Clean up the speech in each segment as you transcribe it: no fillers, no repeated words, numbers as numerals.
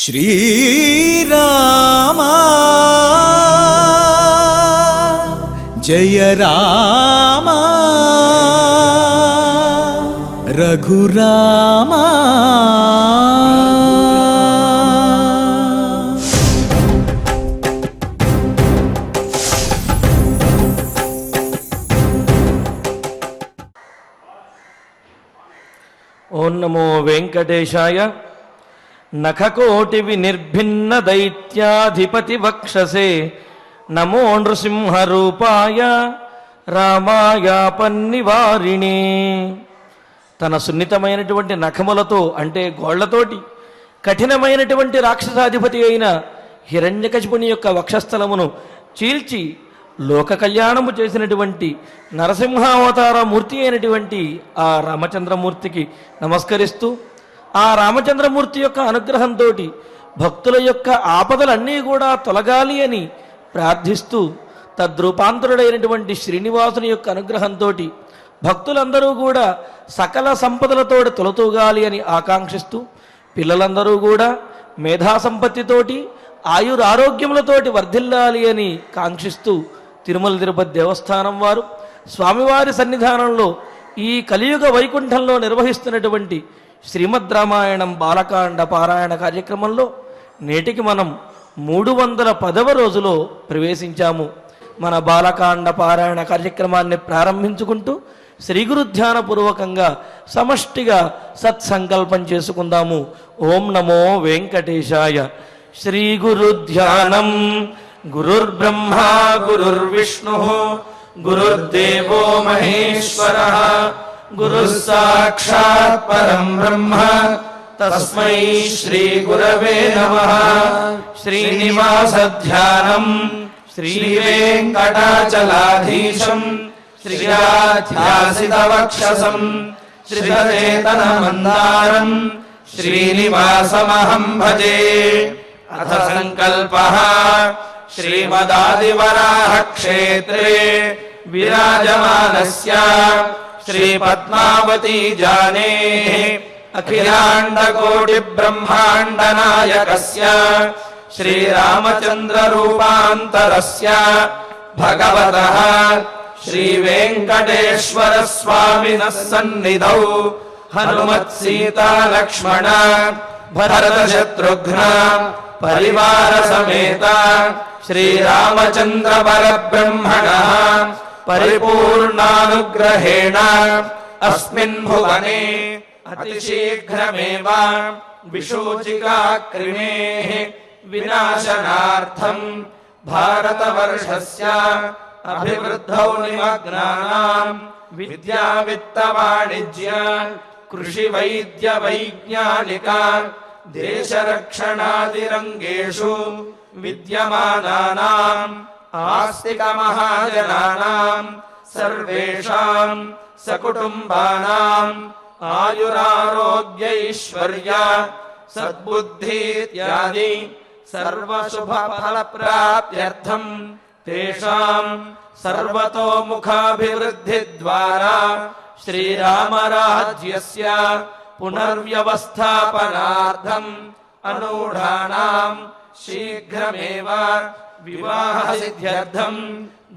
श्रीराम जय राम रघुराम। ఓం నమో వెంకటేశాయ। నఖకోటి వినిర్భిన్న దైత్యాధిపతి వక్షసే నమో నృసింహరూపాయ రామాయ పన్నివారిణే। తన సున్నితమైనటువంటి నఖములతో అంటే గోళ్లతోటి కఠినమైనటువంటి రాక్షసాధిపతి అయిన హిరణ్యకశిపుని యొక్క వక్షస్థలమును చీల్చి లోక కళ్యాణము చేసినటువంటి నరసింహావతార మూర్తి అయినటువంటి ఆ రామచంద్రమూర్తికి నమస్కరిస్తూ, ఆ రామచంద్రమూర్తి యొక్క అనుగ్రహంతో భక్తుల యొక్క ఆపదలన్నీ కూడా తొలగాలి అని ప్రార్థిస్తూ, తద్రూపాంతరుడైనటువంటి శ్రీనివాసుని యొక్క అనుగ్రహంతో భక్తులందరూ కూడా సకల సంపదలతో తొలతూగాలి అని ఆకాంక్షిస్తూ, పిల్లలందరూ కూడా మేధా సంపత్తితోటి ఆయురారోగ్యములతోటి వర్ధిల్లాలి అని కాంక్షిస్తూ తిరుమల తిరుపతి దేవస్థానం వారు స్వామివారి సన్నిధానంలో ఈ కలియుగ వైకుంఠంలో నిర్వహిస్తున్నటువంటి శ్రీమద్ రామాయణం బాలకాండ పారాయణ కార్యక్రమంలో నేటికి మనం 310వ రోజులో ప్రవేశించాము. మన బాలకాండ పారాయణ కార్యక్రమాన్ని ప్రారంభించుకుంటూ శ్రీ గురు ధ్యానపూర్వకంగా సమష్టిగా సత్సంకల్పం చేసుకుందాము. ఓం నమో వెంకటేశాయ. శ్రీ గురు ధ్యానం. గురుర్బ్రహ్మా గురుర్విష్ణుః గురుర్దేవో మహేశ్వరః గురుః సాక్షాత్ పరం బ్రహ్మ తస్మై శ్రీ గురవే నమః. శ్రీనివాస ధ్యానం. శ్రీ వెంకటాచలాధీశం శ్రీయాధ్యాసిత వక్షసం శ్రీచేతన మందారం శ్రీనివాసమహం భజే. అథ సంకల్పః. శ్రీమదాదివరాహ క్షేత్రే విరాజమానస్య శ్రీ పద్మావతీ జానేః అఖిలాండ కోటి బ్రహ్మాండ నాయకస్య శ్రీరామచంద్ర రూపాంతరస్య భగవతః శ్రీ వెంకటేశ్వర స్వామినః సన్నిధౌ హనుమత్ సీతా లక్ష్మణ భరత శత్రుఘ్న పరివార సమేత శ్రీరామచంద్ర పరబ్రహ్మణః పరిపూర్ణానుగ్రహేణ అస్మిన్ భువనే అతిశీఘ్రమేవ విశోచికా క్రిమేః వినాశనార్థం భారతవర్షస్య అభివృద్ధౌ నిమగ్నానాం విద్యా విత్త వాణిజ్య కృషి వైద్య వైజ్ఞానిక దేశ రక్షణాది రంగేషు విద్యమానానాం ఆస్తిక మహాజనానాం సర్వేషాం సకుటుంబానాం ఆయురారోగ్యైశ్వర్య సద్బుద్ధి ఇత్యాది సర్వశుభ ఫల ప్రాప్త్యర్థం తేషాం సర్వతోముఖాభివృద్ధి ద్వారా శ్రీరామరాజ్యస్య పునర్వ్యవస్థాపనార్థం అనూఢానాం శీఘ్రమేవ వివాహ సిద్ధ్యర్థం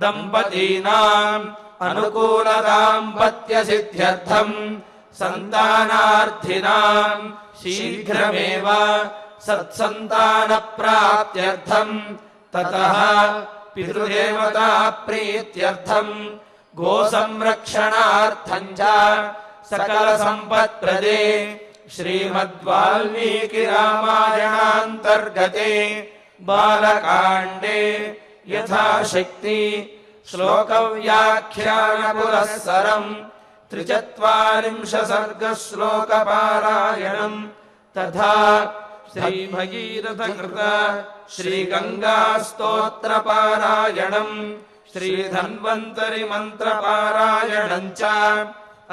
దంపతీనాం అనుకూల దాంపత్య సిద్ధ్యర్థం సంతానార్థినాం శీఘ్రమేవ సత్సంతాన ప్రాప్త్యర్థం తతః పితృదేవతా ప్రీత్యర్థం గో సంరక్షణార్థం చ సకల సంపత్ప్రదే శ్రీమద్వాల్మీకి రామాయణాంతర్గతే బాలకాండే యథాశక్తి శ్లోక వ్యాఖ్యాన పురస్సరం 43 సర్గ శ్లోక పారాయణం తథా శ్రీ భగీరథ కృత శ్రీ గంగా స్తోత్ర పారాయణం శ్రీ ధన్వంతరి మంత్ర పారాయణం చ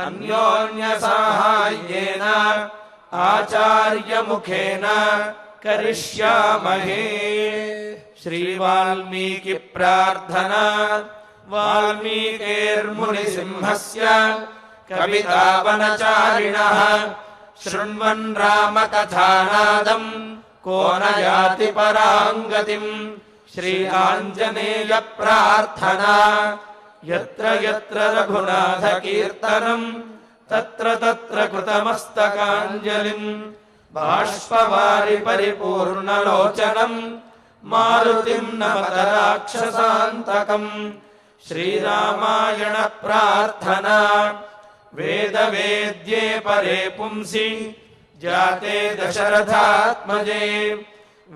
అన్యోన్య సాహాయ్యేన ఆచార్య ముఖేన కరిష్యామహే. శ్రీ వాల్మీకి ప్రార్థనా. వాల్మీకిర్ముని సింహస్య కవితావనచారిణః శృణ్వన్ రామకథానాదం को न याति परां गतिम् श्री आञ्जनेय प्रार्थना यत्र यत्र रघुनाथ कीर्तनम् तत्र तत्र कृतमस्तकाञ्जलिम् बाष्पवारि परिपूर्णलोचनम् मारुतिम् नमत राक्षसान्तकम् श्रीरामायण प्रार्थना वेद वेद्ये परे पुंसि जाते दशरथात्मजे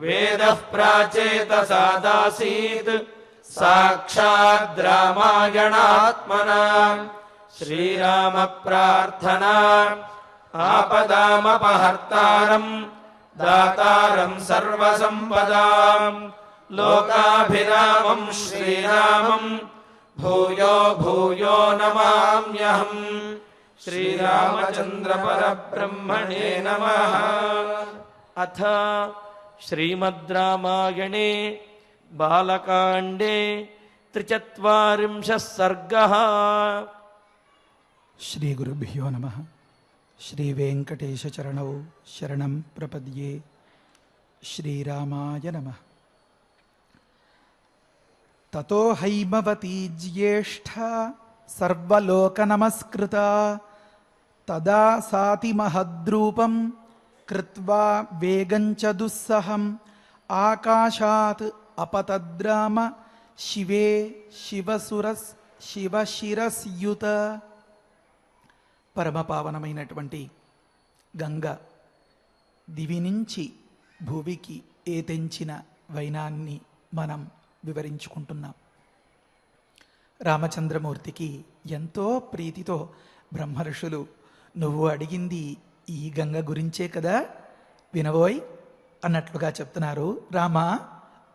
वेदः प्राचेतसादासीत् साक्षाद् रामायणात्मना श्रीराम प्रार्थना आपदामपहर्तारम् दातारम् सर्वसम्पदाम् लोकाभिरामम् श्रीरामम् भूयो भूयो नमाम्यहम् श्रीरामचन्द्र परब्रह्मणे नमः। अथ श्रीमद् रामायणे बालकाण्डे 43 सर्गः। श्री गुरुभ्यो नमः। श्री वेंकटेश चरणौ शरणं प्रपद्ये। श्रीरामाय नमः। ततो हैमवती ज्येष्ठा सर्वलोकनमस्कृता तदा साति महद्रूपं कृत्वा वेगञ्च दुस्सहम् आकाशात् अपतद्राम शिवे శివశిరస్యుత. పరమపావనమైనటువంటి గంగ దివి నుంచి భూమికి ఏతెంచిన వైనాన్ని మనం వివరించుకుంటున్నాం. రామచంద్రమూర్తికి ఎంతో ప్రీతితో బ్రహ్మర్షులు నువ్వు అడిగింది ఈ గంగ గురించే కదా, వినబోయ్ అన్నట్లుగా చెప్తున్నారు. రామ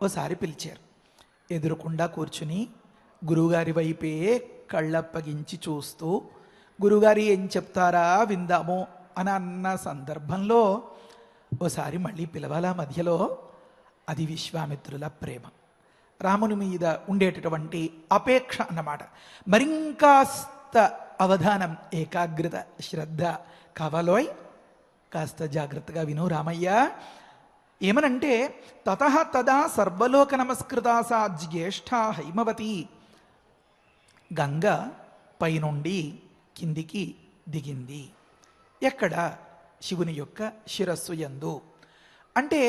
ఓసారి పిలిచారు. ఎదురుకుండా కూర్చుని గురువుగారి వైపే కళ్ళప్పగించి చూస్తూ గురుగారి ఏం చెప్తారా విందాము అని అన్న సందర్భంలో ఓసారి మళ్ళీ పిలవాలా మధ్యలో. అది విశ్వామిత్రుల ప్రేమ, రాముని మీద ఉండేటటువంటి అపేక్ష అన్నమాట. మరింకాస్త అవధానం, ఏకాగ్రత, శ్రద్ధ కావాలోయ్. కాస్త జాగ్రత్తగా విను రామయ్య. ఏమనంటే తతః తదా సర్వలోక నమస్కృతా సా జ్యేష్ఠ హైమవతి. గంగ పైనుండి కిందికి దిగింది. ఎక్కడ? శివుని యొక్క శిరస్సు యందు. అంటే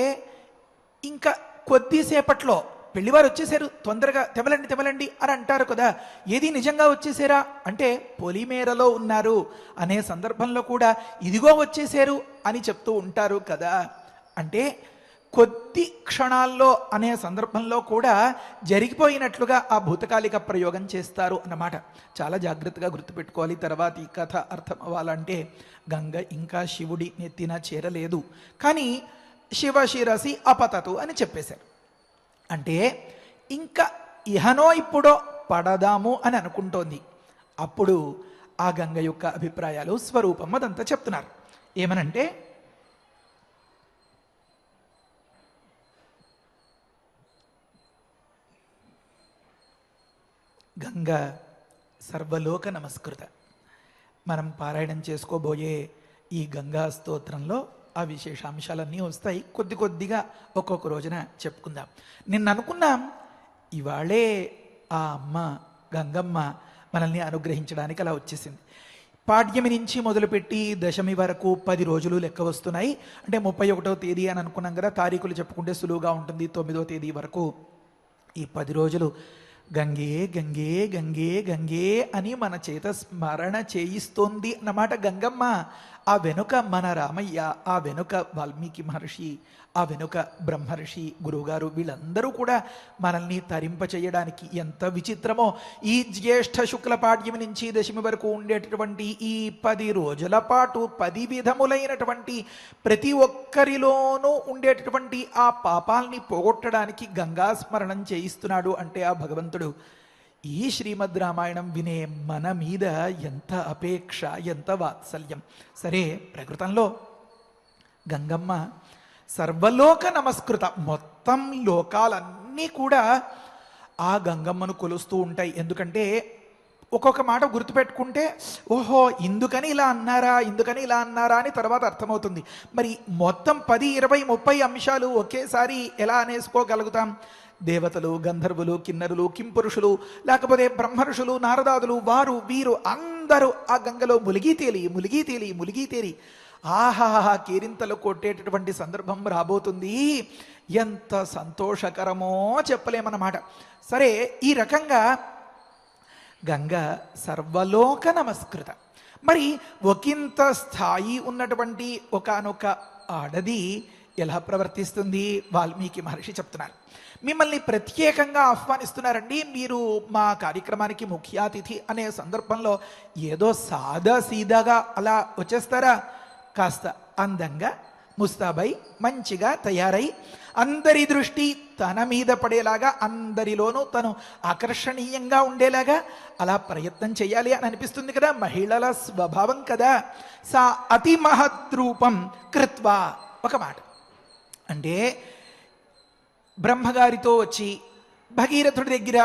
ఇంకా కొద్దిసేపట్లో పెళ్లివారు వచ్చేసారు, తొందరగా తెమలండి తెమలండి అని అంటారు కదా. ఏది నిజంగా వచ్చేసారా అంటే పొలిమేరలో ఉన్నారు అనే సందర్భంలో కూడా ఇదిగో వచ్చేసారు అని చెప్తూ ఉంటారు కదా. అంటే కొద్ది క్షణాల్లో అనే సందర్భంలో కూడా జరిగిపోయినట్లుగా ఆ భూతకాలిక ప్రయోగం చేస్తారు అన్నమాట. చాలా జాగ్రత్తగా గుర్తుపెట్టుకోవాలి. తర్వాత ఈ కథ అర్థం అవ్వాలంటే గంగ ఇంకా శివుడి నెత్తిన చేరలేదు, కానీ శివశిరసి అపతతు అని చెప్పేశారు. అంటే ఇంకా ఇహనో ఇప్పుడో పడదాము అని అనుకుంటోంది. అప్పుడు ఆ గంగ యొక్క అభిప్రాయాలు, స్వరూపం అదంతా చెప్తున్నారు. ఏమనంటే గంగ సర్వలోక నమస్కృత. మనం పారాయణం చేసుకోబోయే ఈ గంగా స్తోత్రంలో ఆ విశేషాంశాలన్నీ వస్తాయి. కొద్ది కొద్దిగా ఒక్కొక్క రోజున చెప్పుకుందాం. నిన్న అనుకున్నాం ఇవాళే ఆ అమ్మ గంగమ్మ మనల్ని అనుగ్రహించడానికి అలా వచ్చేసింది. పాడ్యమి నుంచి మొదలుపెట్టి దశమి వరకు 10 రోజులు లెక్క వస్తున్నాయి. అంటే 31వ తేదీ అని అనుకున్నాం కదా, తారీఖులు చెప్పుకుంటే సులువుగా ఉంటుంది. 9వ తేదీ వరకు ఈ 10 రోజులు గంగే గంగే గంగే గంగే అని మన చేత స్మరణ చేయిస్తోంది అన్నమాట గంగమ్మ. ఆ వెనుక మన రామయ్య, ఆ వెనుక వాల్మీకి మహర్షి, ఆ వెనుక బ్రహ్మర్షి, గురువుగారు, వీళ్ళందరూ కూడా మనల్ని తరింప చేయడానికి ఎంత విచిత్రమో. ఈ జ్యేష్ఠ శుక్ల పాడ్యమి నుంచి దశమి వరకు ఉండేటటువంటి ఈ 10 రోజుల పాటు 10 విధములైనటువంటి ప్రతి ఒక్కరిలోనూ ఉండేటటువంటి ఆ పాపాల్ని పోగొట్టడానికి గంగా స్మరణం చేయిస్తున్నాడు. అంటే ఆ భగవంతుడు ఈ శ్రీమద్ రామాయణం వినే మన మీద ఎంత అపేక్ష, ఎంత వాత్సల్యం. సరే, ప్రకృతంలో గంగమ్మ సర్వలోక నమస్కృత. మొత్తం లోకాలన్నీ కూడా ఆ గంగమ్మను కొలుస్తూ ఉంటాయి. ఎందుకంటే ఒక్కొక్క మాట గుర్తుపెట్టుకుంటే ఓహో ఇందుకని ఇలా అన్నారా, ఇందుకని ఇలా అన్నారా అని తర్వాత అర్థమవుతుంది. మరి మొత్తం 10, 20, 30 అంశాలు ఒకేసారి ఎలా అనేసుకోగలుగుతాం? దేవతలు, గంధర్వులు, కిన్నరులు, కింపురుషులు, లేకపోతే బ్రహ్మర్షులు, నారదాదులు, వారు వీరు అందరూ ఆ గంగలో ములిగి తేలి ఆహాహా కేరింతలు కొట్టేటటువంటి సందర్భం రాబోతుంది. ఎంత సంతోషకరమో చెప్పలేమన్నమాట. సరే, ఈ రకంగా గంగ సర్వలోక నమస్కృత. మరి ఒకంత స్థాయి ఉన్నటువంటి ఒకానొక ఆడది ఎలా ప్రవర్తిస్తుంది? వాల్మీకి మహర్షి చెప్తున్నారు. మిమ్మల్ని ప్రత్యేకంగా ఆహ్వానిస్తున్నారండి, మీరు మా కార్యక్రమానికి ముఖ్య అతిథి అనే సందర్భంలో ఏదో సాదా సీదాగా అలా వచ్చేస్తారా? కాస్త అందంగా ముస్తాబై మంచిగా తయారై అందరి దృష్టి తన మీద పడేలాగా, అందరిలోనూ తను ఆకర్షణీయంగా ఉండేలాగా అలా ప్రయత్నం చేయాలి అని అనిపిస్తుంది కదా, మహిళల స్వభావం కదా. సా అతి మహద్రూపం కృత్వా, ఒక మాట అంటే బ్రహ్మగారితో వచ్చి భగీరథుడి దగ్గర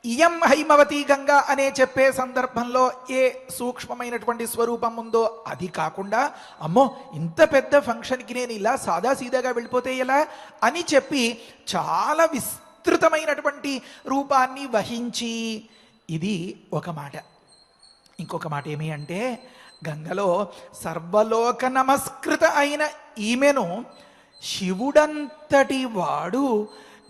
ఇయం హైమవతి గంగా అనే చెప్పే సందర్భంలో ఏ సూక్ష్మమైనటువంటి స్వరూపం ఉందో అది కాకుండా, అమ్మో ఇంత పెద్ద ఫంక్షన్కి నేను ఇలా సాదాసీదాగా వెళ్ళిపోతే ఎలా అని చెప్పి చాలా విస్తృతమైనటువంటి రూపాన్ని వహించి, ఇది ఒక మాట. ఇంకొక మాట ఏమి అంటే, గంగలో సర్వలోక నమస్కృత అయిన ఈమెను శివుడంతటి వాడు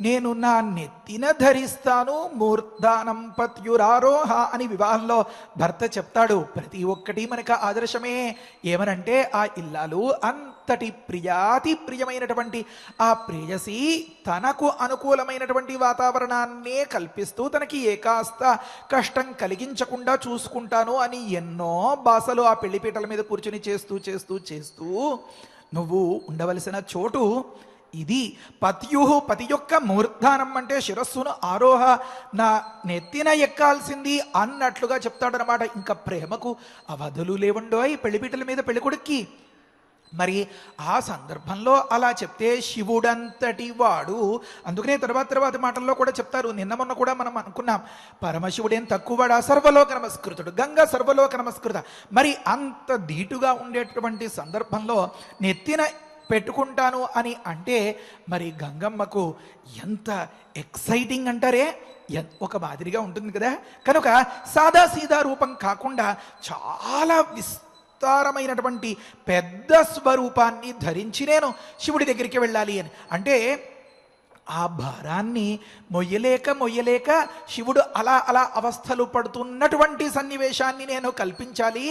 నేను నా నెత్తిన ధరిస్తాను మూర్ధానం పత్యురారోహ అని వివాహంలో భర్త చెప్తాడు. ప్రతి ఒక్కటి మనకు ఆదర్శమే. ఏమనంటే ఆ ఇల్లాలు అంతటి ప్రియాతి ప్రియమైనటువంటి ఆ ప్రేయసి తనకు అనుకూలమైనటువంటి వాతావరణాన్నే కల్పిస్తూ తనకి ఏకాస్త కష్టం కలిగించకుండా చూసుకుంటాను అని ఎన్నో బాసలు ఆ పెళ్లిపీటల మీద కూర్చుని చేస్తూ నువ్వు ఉండవలసిన చోటు ఇది. పత్యుహు, పతి యొక్క మూర్ధానం అంటే శిరస్సును ఆరోహ, నా నెత్తిన ఎక్కాల్సింది అన్నట్లుగా చెప్తాడనమాట. ఇంకా ప్రేమకు అవధులు లేవండోయ్ పెళ్లిపీటల మీద పెళ్ళికొడుక్కి. మరి ఆ సందర్భంలో అలా చెప్తే శివుడంతటి వాడు, అందుకనే తర్వాత మాటల్లో కూడా చెప్తారు. నిన్న మొన్న కూడా మనం అనుకున్నాం, పరమశివుడేం తక్కువడా, సర్వలోక నమస్కృతుడు, గంగ సర్వలోక నమస్కృత. మరి అంత ధీటుగా ఉండేటటువంటి సందర్భంలో నెత్తిన పెట్టుకుంటాను అని అంటే మరి గంగమ్మకు ఎంత ఎక్సైటింగ్ అంటారే, ఒక మాదిరిగా ఉంటుంది కదా. కనుక సాదాసీదా రూపం కాకుండా చాలా విస్తారమైనటువంటి పెద్ద స్వరూపాన్ని ధరించి నేను శివుడి దగ్గరికి వెళ్ళాలి అని అంటే, ఆ భారాన్ని మొయ్యలేక శివుడు అలా అవస్థలు పడుతున్నటువంటి సన్నివేశాన్ని నేను కల్పించాలి.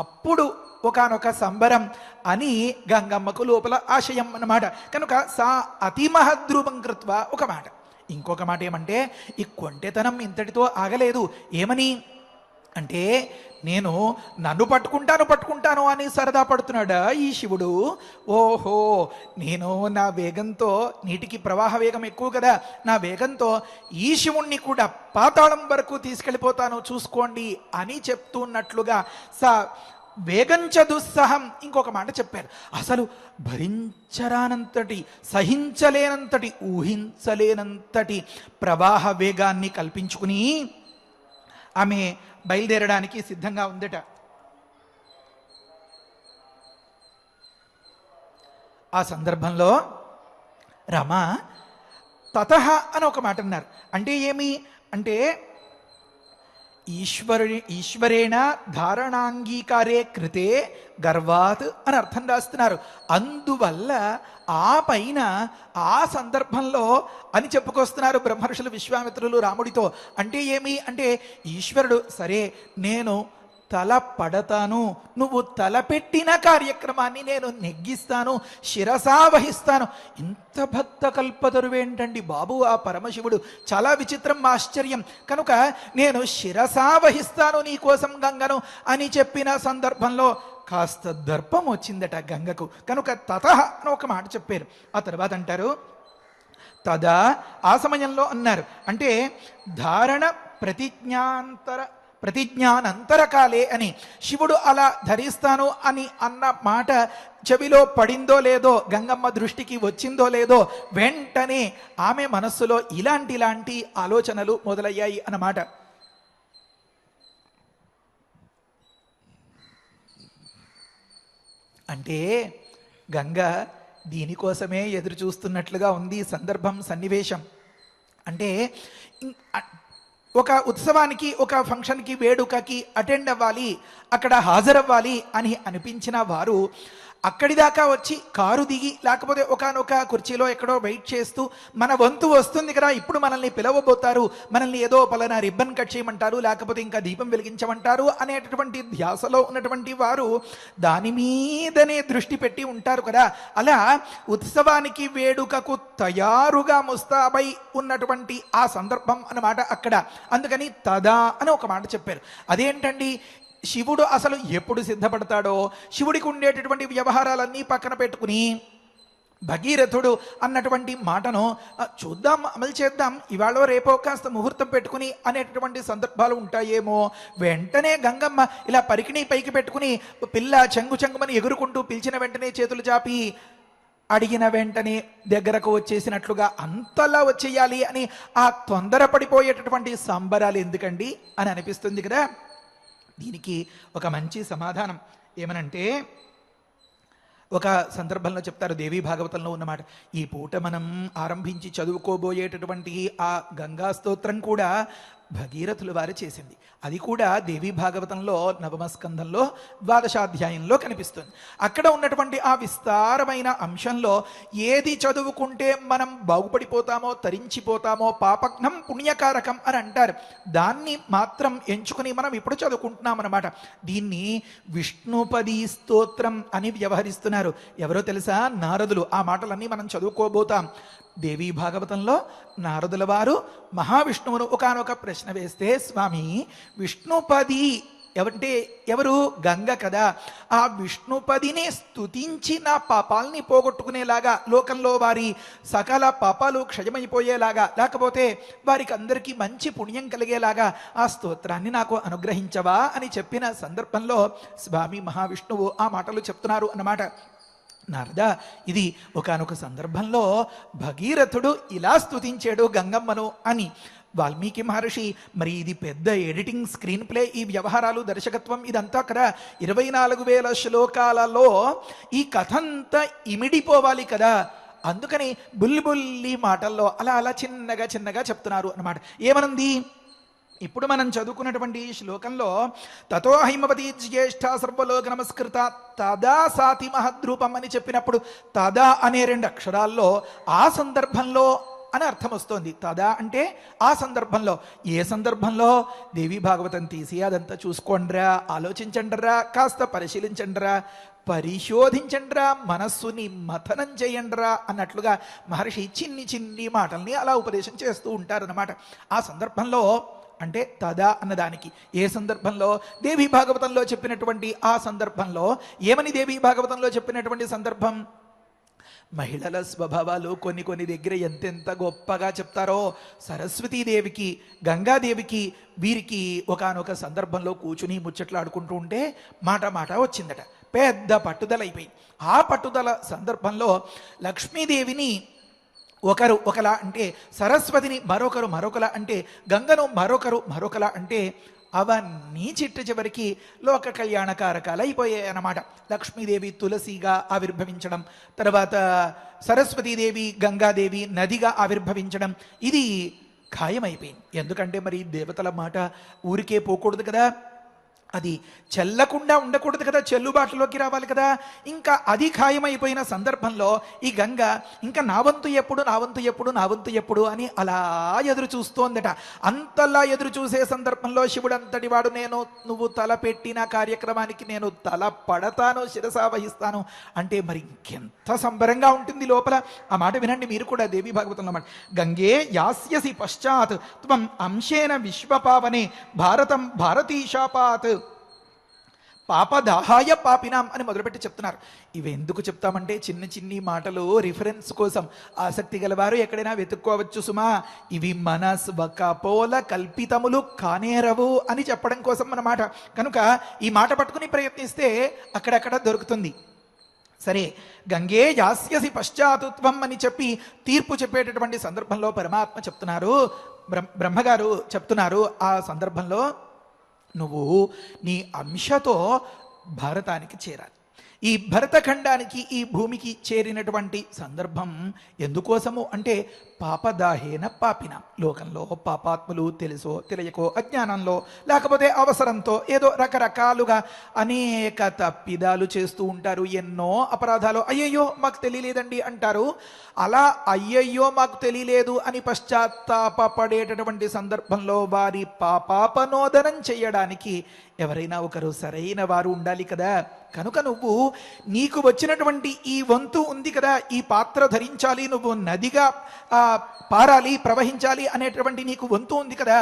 అప్పుడు ఒకానొక సంబరం అని గంగమ్మకు లోపల ఆశయం అన్నమాట. కనుక సా అతి మహద్రూపం కృత్వ, ఒక మాట. ఇంకొక మాట ఏమంటే, ఈ కొంటెతనం ఇంతటితో ఆగలేదు. ఏమని అంటే, నేను నన్ను పట్టుకుంటాను అని సరదా పడుతున్నాడా ఈ శివుడు? ఓహో, నేను నా వేగంతో, నీటికి ప్రవాహ వేగం ఎక్కువ కదా, నా వేగంతో ఈ శివుణ్ణి కూడా పాతాళం వరకు తీసుకెళ్ళిపోతాను చూసుకోండి అని చెప్తున్నట్లుగా వేగంచ దుస్సహం. ఇంకొక మాట చెప్పారు, అసలు భరించరానంతటి, సహించలేనంతటి, ఊహించలేనంతటి ప్రవాహ వేగాన్ని కల్పించుకుని ఆమె బయలుదేరడానికి సిద్ధంగా ఉందట. ఆ సందర్భంలో రమ తతః అని ఒక మాట అన్నారు. అంటే ఏమి అంటే, ఈశ్వరేణ ధారణాంగీకారే కృతే గర్వాత్ అని అర్థం రాస్తున్నారు. అందువల్ల ఆ పైన ఆ సందర్భంలో అని చెప్పుకొస్తున్నారు బ్రహ్మర్షులు, విశ్వామిత్రులు రాముడితో. అంటే ఏమి అంటే, ఈశ్వరుడు సరే నేను తల పడతాను, నువ్వు తలపెట్టిన కార్యక్రమాన్ని నేను నెగ్గిస్తాను, శిరసా వహిస్తాను. ఇంత భక్త కల్పతరువేంటండి బాబు ఆ పరమశివుడు, చాలా విచిత్రం, ఆశ్చర్యం. కనుక నేను శిరసా వహిస్తాను నీ కోసం గంగను అని చెప్పిన సందర్భంలో కాస్త దర్పం వచ్చిందట గంగకు. కనుక తతః అని ఒక మాట చెప్పారు. ఆ తర్వాత అంటారు తదా, ఆ సమయంలో అన్నారు. అంటే ధారణ ప్రతిజ్ఞానంతరకాలే అని, శివుడు అలా ధరిస్తాను అని అన్న మాట చెవిలో పడిందో లేదో, గంగమ్మ దృష్టికి వచ్చిందో లేదో, వెంటనే ఆమె మనస్సులో ఇలాంటి ఆలోచనలు మొదలయ్యాయి అన్నమాట. అంటే గంగ దీనికోసమే ఎదురు చూస్తున్నట్లుగా ఉంది సందర్భం, సన్నివేశం. అంటే ఒక ఉత్సవానికి, ఒక ఫంక్షన్కి, వేడుకకి అటెండ్ అవ్వాలి, అక్కడ హాజరవ్వాలి అని అనిపించిన వారు అక్కడి దాకా వచ్చి కారు దిగి, లేకపోతే ఒకానొక కుర్చీలో ఎక్కడో వెయిట్ చేస్తూ మన వంతు వస్తుంది కదా, ఇప్పుడు మనల్ని పిలవబోతారు, మనల్ని ఏదో పలానా రిబ్బన్ కట్ చేయమంటారు, లేకపోతే ఇంకా దీపం వెలిగించమంటారు అనేటటువంటి ధ్యాసలో ఉన్నటువంటి వారు దాని మీదనే దృష్టి పెట్టి ఉంటారు కదా. అలా ఉత్సవానికి, వేడుకకు తయారుగా ముస్తాబై ఉన్నటువంటి ఆ సందర్భం అన్నమాట అక్కడ. అందుకని తదా అని ఒక మాట చెప్పారు. అదేంటండి, శివుడు అసలు ఎప్పుడు సిద్ధపడతాడో, శివుడికి ఉండేటటువంటి వ్యవహారాలన్నీ పక్కన పెట్టుకుని భగీరథుడు అన్నటువంటి మాటను చూద్దాం, అమలు చేద్దాం, ఇవాళ రేపో కాస్త ముహూర్తం పెట్టుకుని అనేటటువంటి సందర్భాలు ఉంటాయేమో. వెంటనే గంగమ్మ ఇలా పరికిణి పైకి పెట్టుకుని పిల్ల చెంగు చెంగుమని ఎగురుకుంటూ పిలిచిన వెంటనే చేతులు చాపి అడిగిన వెంటనే దగ్గరకు వచ్చేసినట్లుగా అంతలా వచ్చేయాలి అని ఆ తొందరపడిపోయేటటువంటి సంబరాలు ఎందుకండి అని అనిపిస్తుంది కదా. దీనికి ఒక మంచి సమాధానం ఏమనంటే, ఒక సందర్భంలో చెప్తారు దేవీ భాగవతంలో ఉన్నమాట. ఈ పూట మనం ఆరంభించి చదువుకోబోయేటటువంటి ఆ గంగా స్తోత్రం కూడా భగీరథుల వారు చేసింది. అది కూడా దేవీ భాగవతంలో నవమ స్కంధంలో 12వ అధ్యాయంలో కనిపిస్తుంది. అక్కడ ఉన్నటువంటి ఆ విస్తారమైన అంశంలో ఏది చదువుకుంటే మనం బాగుపడిపోతామో, తరించిపోతామో, పాపఘ్నం పుణ్యకారకం అని అంటారు, దాన్ని మాత్రం ఎంచుకుని మనం ఇప్పుడు చదువుకుంటున్నాం అన్నమాట. దీన్ని విష్ణుపదీ స్తోత్రం అని వ్యవహరిస్తున్నారు. ఎవరో తెలుసా? నారదులు. ఆ మాటలన్నీ మనం చదువుకోబోతాం. దేవీ భాగవతంలో నారదుల వారు మహావిష్ణువును ఒకానొక ప్రశ్న వేస్తే, స్వామి విష్ణుపది అంటే ఎవరు? గంగ కదా. ఆ విష్ణుపదిని స్తుతించి నా పాపాలని పోగొట్టుకునేలాగా, లోకంలో వారి సకల పాపాలు క్షయమైపోయేలాగా, లేకపోతే వారికి అందరికీ మంచి పుణ్యం కలిగేలాగా ఆ స్తోత్రాన్ని నాకు అనుగ్రహించవా అని చెప్పిన సందర్భంలో స్వామి మహావిష్ణువు ఆ మాటలు చెప్తున్నారు అన్నమాట. నారద, ఇది ఒకానొక సందర్భంలో భగీరథుడు ఇలా స్తుతించాడు గంగమ్మను అని. వాల్మీకి మహర్షి, మరి ఇది పెద్ద ఎడిటింగ్, స్క్రీన్ ప్లే, ఈ వ్యవహారాలు, దర్శకత్వం ఇదంతా కదా 24,000 శ్లోకాలలో ఈ కథంతా ఇమిడిపోవాలి కదా. అందుకని బుల్లి మాటల్లో అలా అలా చిన్నగా చిన్నగా చెప్తున్నారు అన్నమాట. ఏమనుంది? ఇప్పుడు మనం చదువుకున్నటువంటి శ్లోకంలో తతో హైమవతి జ్యేష్ఠ సర్వలోక నమస్కృత తదా సాతి మహద్రూపం అని చెప్పినప్పుడు తదా అనే 2 అక్షరాల్లో ఆ సందర్భంలో అని అర్థం వస్తోంది. తదా అంటే ఆ సందర్భంలో. ఏ సందర్భంలో? దేవీ భాగవతం తీసి అదంతా చూసుకోండిరా, ఆలోచించండిరా, కాస్త పరిశీలించండిరా, పరిశోధించండిరా, మనస్సుని మథనం చేయండిరా అన్నట్లుగా మహర్షి చిన్ని చిన్ని మాటల్ని అలా ఉపదేశం చేస్తూ ఉంటారన్నమాట. ఆ సందర్భంలో అంటే తదా అన్నదానికి ఏ సందర్భంలో? దేవీ భాగవతంలో చెప్పినటువంటి ఆ సందర్భంలో. ఏమని దేవీ భాగవతంలో చెప్పినటువంటి సందర్భం? మహిళల స్వభావాలు కొన్ని దగ్గర ఎంతెంత గొప్పగా చెప్తారో. సరస్వతీదేవికి, గంగాదేవికి, వీరికి ఒకానొక సందర్భంలో కూర్చుని ముచ్చట్లాడుకుంటూ ఉంటే మాట వచ్చిందట. పెద్ద పట్టుదల అయిపోయింది. ఆ పట్టుదల సందర్భంలో లక్ష్మీదేవిని ఒకరు ఒకలా అంటే, సరస్వతిని మరొకలా అంటే, గంగను మరొకలా అంటే, అవన్నీ చివరికి లోక కళ్యాణకారకాలు అయిపోయాయి అన్నమాట. లక్ష్మీదేవి తులసిగా ఆవిర్భవించడం, తర్వాత సరస్వతీదేవి గంగాదేవి నదిగా ఆవిర్భవించడం, ఇది ఖాయమైపోయింది. ఎందుకంటే మరి దేవతల మాట ఊరికే పోకూడదు కదా, అది చెల్లకుండా ఉండకూడదు కదా, చెల్లుబాటులోకి రావాలి కదా. ఇంకా అది ఖాయమైపోయిన సందర్భంలో ఈ గంగ ఇంకా నా వంతు ఎప్పుడు అని అలా ఎదురు చూస్తోందట. అంతలా ఎదురు చూసే సందర్భంలో శివుడు అంతటి వాడు, నువ్వు తల పెట్టిన కార్యక్రమానికి నేను తల పడతాను, శిరసా వహిస్తాను అంటే మరి ఇంకెంత సంబరంగా ఉంటుంది లోపల. ఆ మాట వినండి మీరు కూడా దేవీ భాగవతంలో మాట. గంగే యాస్యసి పశ్చాత్ త్వం అంశేన విశ్వపావనే భారతం భారతీశాపాత్ పాపదాహాయ పాపినాం అని మొదలుపెట్టి చెప్తున్నారు. ఇవి ఎందుకు చెప్తామంటే చిన్ని మాటలు రిఫరెన్స్ కోసం. ఆసక్తి గలవారు ఎక్కడైనా వెతుక్కోవచ్చు సుమా. ఇవి మన స్వకపోల కల్పితములు కానేరవు అని చెప్పడం కోసం అన్నమాట. కనుక ఈ మాట పట్టుకుని ప్రయత్నిస్తే అక్కడక్కడ దొరుకుతుంది. సరే, గంగే యాస్యసి పశ్చాతుత్వం అని చెప్పి తీర్పు చెప్పేటటువంటి సందర్భంలో పరమాత్మ చెప్తున్నారు, బ్రహ్మగారు చెప్తున్నారు, ఆ సందర్భంలో నువ్వు నీ అంశతో భారతానికి చేరాలి. ఈ భరతఖండానికి ఈ భూమికి చేరినటువంటి సందర్భం ఎందుకోసము అంటే పాపదాహేన పాపిన, లోకంలో పాపాత్ములు తెలుసో తెలియకో అజ్ఞానంలో లేకపోతే అవసరంతో ఏదో రకరకాలుగా అనేక తప్పిదాలు చేస్తూ ఉంటారు, ఎన్నో అపరాధాలు. అయ్యయ్యో మాకు తెలియలేదండి అంటారు. అలా అయ్యయ్యో మాకు తెలియలేదు అని పశ్చాత్తాపడేటటువంటి సందర్భంలో వారి పాపాపనోదనం చేయడానికి ఎవరైనా ఒకరు సరైన వారు ఉండాలి కదా. కనుక నువ్వు నీకు వచ్చినటువంటి ఈ వంతు ఉంది కదా, ఈ పాత్ర ధరించాలి, నువ్వు నదిగా పారాలి, ప్రవహించాలి అనేటువంటి నీకు వంతు ఉంది కదా,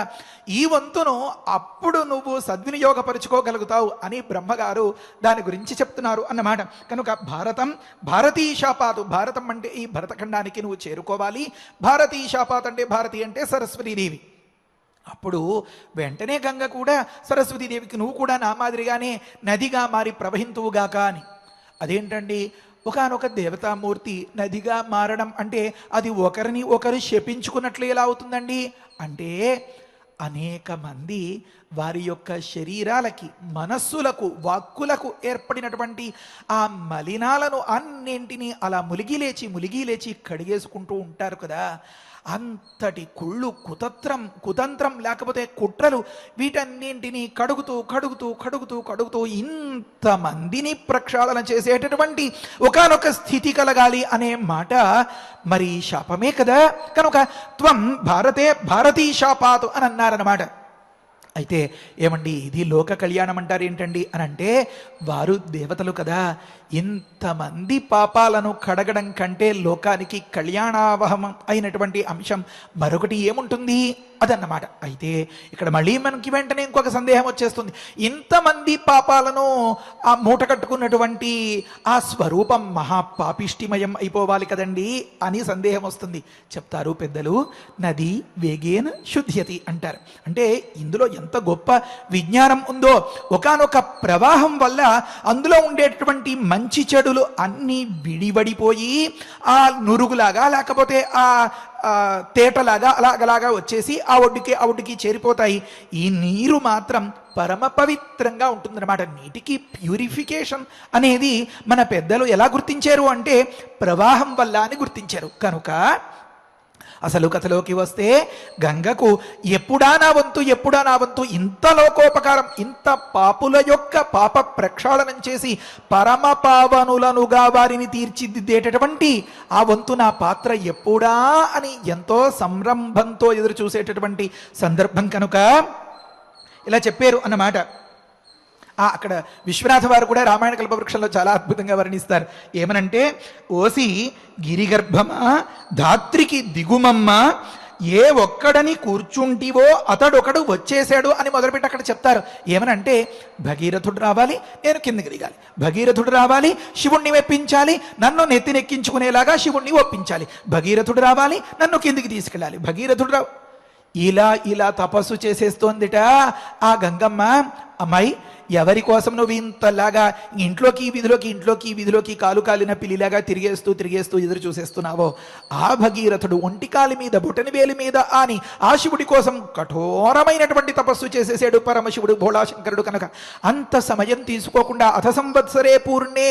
ఈ వంతును అప్పుడు నువ్వు సద్వినియోగపరుచుకోగలుగుతావు అని బ్రహ్మగారు దాని గురించి చెప్తున్నారు అన్నమాట. కనుక భారతం భారతీశాపాతు, భారతం అంటే ఈ భరతఖండానికి నువ్వు చేరుకోవాలి. భారతీశాపాత్ అంటే భారతి అంటే సరస్వతీదేవి. అప్పుడు వెంటనే గంగ కూడా సరస్వతీదేవికి నువ్వు కూడా నా మాదిరిగానే నదిగా మారి ప్రవహింతువుగాక అని. అదేంటండి, ఒకానొక దేవతామూర్తి నదిగా మారడం అంటే అది ఒకరిని ఒకరు శపించుకున్నట్లు ఎలా అవుతుందండి అంటే, అనేక మంది వారి యొక్క శరీరాలకి, మనస్సులకు, వాక్కులకు ఏర్పడినటువంటి ఆ మలినాలను అన్నింటినీ అలా ములిగి లేచి కడిగేసుకుంటూ ఉంటారు కదా. అంతటి కుళ్ళు, కుతంత్రం లేకపోతే కుట్రలు, వీటన్నింటినీ కడుగుతూ ఇంతమందిని ప్రక్షాళన చేసేటటువంటి ఒకానొక స్థితి కలగాలి అనే మాట మరి శాపమే కదా. కనుక త్వం భారతే భారతీ శాపాతు అని అన్నారన్నమాట. అయితే ఏమండి ఇది లోక కళ్యాణం అంటారు ఏంటండి అని అంటే, వారు దేవతలు కదా, ఇంతమంది పాపాలను కడగడం కంటే లోకానికి కళ్యాణావహం అయినటువంటి అంశం మరొకటి ఏముంటుంది అదన్నమాట. అయితే ఇక్కడ మళ్ళీ మనకి వెంటనే ఇంకొక సందేహం వచ్చేస్తుంది. ఇంతమంది పాపాలను ఆ మూట కట్టుకున్నటువంటి ఆ స్వరూపం మహాపాపిష్టిమయం అయిపోవాలి కదండి అని సందేహం వస్తుంది. చెప్తారు పెద్దలు, నది వేగేన శుద్ధ్యతి అంటారు. అంటే ఇందులో ఎంత గొప్ప విజ్ఞానం ఉందో. ఒకానొక ప్రవాహం వల్ల అందులో ఉండేటటువంటి మంచి చెడులు అన్నీ విడివడిపోయి ఆ నురుగులాగా లేకపోతే ఆ తేటలాగా అలాగలాగా వచ్చేసి ఆ ఒడ్డుకి చేరిపోతాయి. ఈ నీరు మాత్రం పరమ పవిత్రంగా ఉంటుందన్నమాట. నీటికి ప్యూరిఫికేషన్ అనేది మన పెద్దలు ఎలా గుర్తించారు అంటే ప్రవాహం వల్ల అని గుర్తించారు. కనుక అసలు కథలోకి వస్తే గంగకు ఎప్పుడా నా వంతు ఇంత లోకోపకారం, ఇంత పాపుల యొక్క పాప ప్రక్షాళనం చేసి పరమ పావనులనుగా వారిని తీర్చిదిద్దేటటువంటి ఆ వంతు నా పాత్ర ఎప్పుడా అని ఎంతో సంరంభంతో ఎదురు చూసేటటువంటి సందర్భం కనుక ఇలా చెప్పారు అన్నమాట. అక్కడ విశ్వనాథ వారు కూడా రామాయణ కల్పవృక్షంలో చాలా అద్భుతంగా వర్ణిస్తారు. ఏమనంటే, ఓసి గిరిగర్భమా ధాత్రికి దిగుమమ్మ, ఏ ఒక్కడని కూర్చుంటివో అతడొకడు వచ్చేసాడు అని మొదలుపెట్టి అక్కడ చెప్తారు. ఏమనంటే, భగీరథుడు రావాలి, నేను కిందకి దిగాలి. భగీరథుడు రావాలి, శివుణ్ణి మెప్పించాలి, నన్ను నెత్తినెక్కించుకునేలాగా శివుణ్ణి ఒప్పించాలి. భగీరథుడు రావాలి, నన్ను కిందికి తీసుకెళ్ళాలి. భగీరథుడు ఇలా తపస్సు చేసేస్తోందిట ఆ గంగమ్మ. అమ్మాయి, ఎవరి కోసం నువ్వు ఇంతలాగా ఇంట్లోకి వీధిలోకి కాలు కాలిన పిల్లిలాగా తిరిగేస్తూ ఎదురు చూసేస్తున్నావో, ఆ భగీరథుడు ఒంటికాలి మీద బొటని వేలి మీద అని ఆ శివుడి కోసం కఠోరమైనటువంటి తపస్సు చేసేసాడు పరమశివుడు భోళాశంకరుడు. కనుక అంత సమయం తీసుకోకుండా అథ సంవత్సరే పూర్ణే,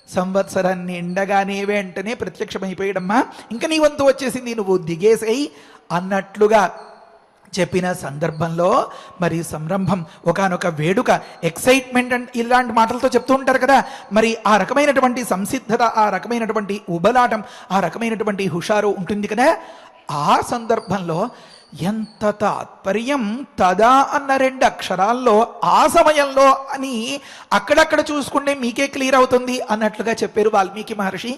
సంవత్సరాన్ని ఎండగానే వెంటనే ప్రత్యక్షమైపోయాడమ్మా, ఇంకా నీ వంతు వచ్చేసింది, నువ్వు దిగేసేయి అన్నట్లుగా చెప్పిన సందర్భంలో మరి సంరంభం, ఒకానొక వేడుక, ఎక్సైట్మెంట్ అండ్ ఇలాంటి మాటలతో చెప్తూ ఉంటారు కదా. మరి ఆ రకమైనటువంటి సంసిద్ధత, ఆ రకమైనటువంటి ఉబలాటం, ఆ రకమైనటువంటి హుషారు ఉంటుంది కదా. ఆ సందర్భంలో ఎంత తాత్పర్యం, తదా అన్న 2 అక్షరాల్లో ఆ సమయంలో అని అక్కడక్కడ చూసుకుంటే మీకే క్లియర్ అవుతుంది అన్నట్లుగా చెప్పారు వాల్మీకి మహర్షి.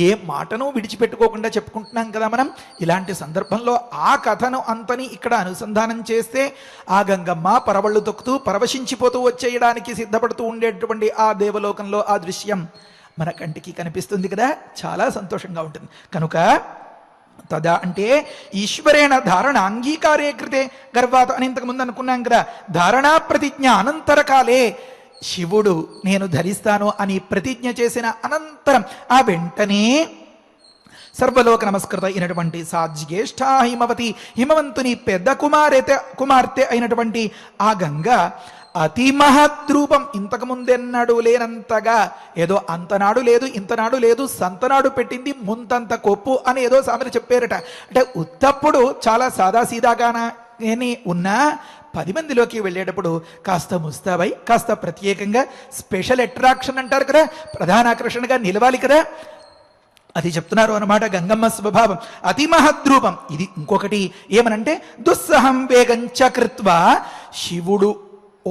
ఏ మాటను విడిచిపెట్టుకోకుండా చెప్పుకుంటున్నాం కదా మనం. ఇలాంటి సందర్భంలో ఆ కథను అంతని ఇక్కడ అనుసంధానం చేస్తే ఆ గంగమ్మ పరవళ్ళు తొక్కుతూ పరవశించిపోతూ వచ్చేయడానికి సిద్ధపడుతూ ఉండేటువంటి ఆ దేవలోకంలో ఆ దృశ్యం మన కంటికి కనిపిస్తుంది కదా, చాలా సంతోషంగా ఉంటుంది. కనుక తదా అంటే ఈశ్వరేణ ధారణ అంగీకారే కృతే గర్వాత అని ఇంతకుముందు అనుకున్నాం కదా. ధారణా ప్రతిజ్ఞ అనంతరకాలే, శివుడు నేను ధరిస్తాను అని ప్రతిజ్ఞ చేసిన అనంతరం ఆ వెంటనే సర్వలోక నమస్కృత అయినటువంటి సాజ్యేష్ఠ హిమవతి, హిమవంతుని పెద్ద కుమార్తె అయినటువంటి ఆ గంగ అతి మహద్రూపం, ఇంతకు ముందెన్నడు లేనంతగా, ఏదో అంతనాడు లేదు ఇంతనాడు లేదు, సంతనాడు పెట్టింది ముంతంత కొప్పు అని ఏదో సామెత చెప్పారట. అంటే ఉత్తప్పుడు చాలా సాదాసీదాగానా అని ఉన్నా 10 మందిలోకి వెళ్ళేటప్పుడు కాస్త ముస్తాబై కాస్త ప్రత్యేకంగా స్పెషల్ అట్రాక్షన్ అంటారు కదా, ప్రధాన ఆకర్షణగా నిలవాలి కదా, అది చెప్తున్నారు అన్నమాట గంగమ్మ స్వభావం. అతి మహద్రూపం. ఇది ఇంకొకటి ఏమనంటే దుస్సహం వేగంచ కృత్వా, శివుడు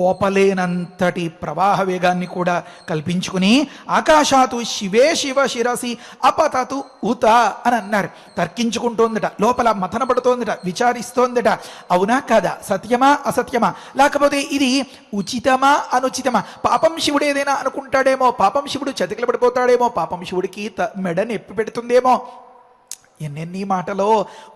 ఓపలేనంతటి ప్రవాహ వేగాన్ని కూడా కల్పించుకుని ఆకాశాతు శివే శివ శిరసి అపతతు ఉత అని అన్నారు. తర్కించుకుంటోందట, లోపల మథన పడుతోందట, విచారిస్తోందట, అవునా కాదా, సత్యమా అసత్యమా, లేకపోతే ఇది ఉచితమా అనుచితమా, పాపం శివుడు ఏదైనా అనుకుంటాడేమో, పాపం శివుడు చతికిల పడిపోతాడేమో, పాపం శివుడికి మెడ నొప్పి పెడుతుందేమో. ఎన్నెన్ని మాటలో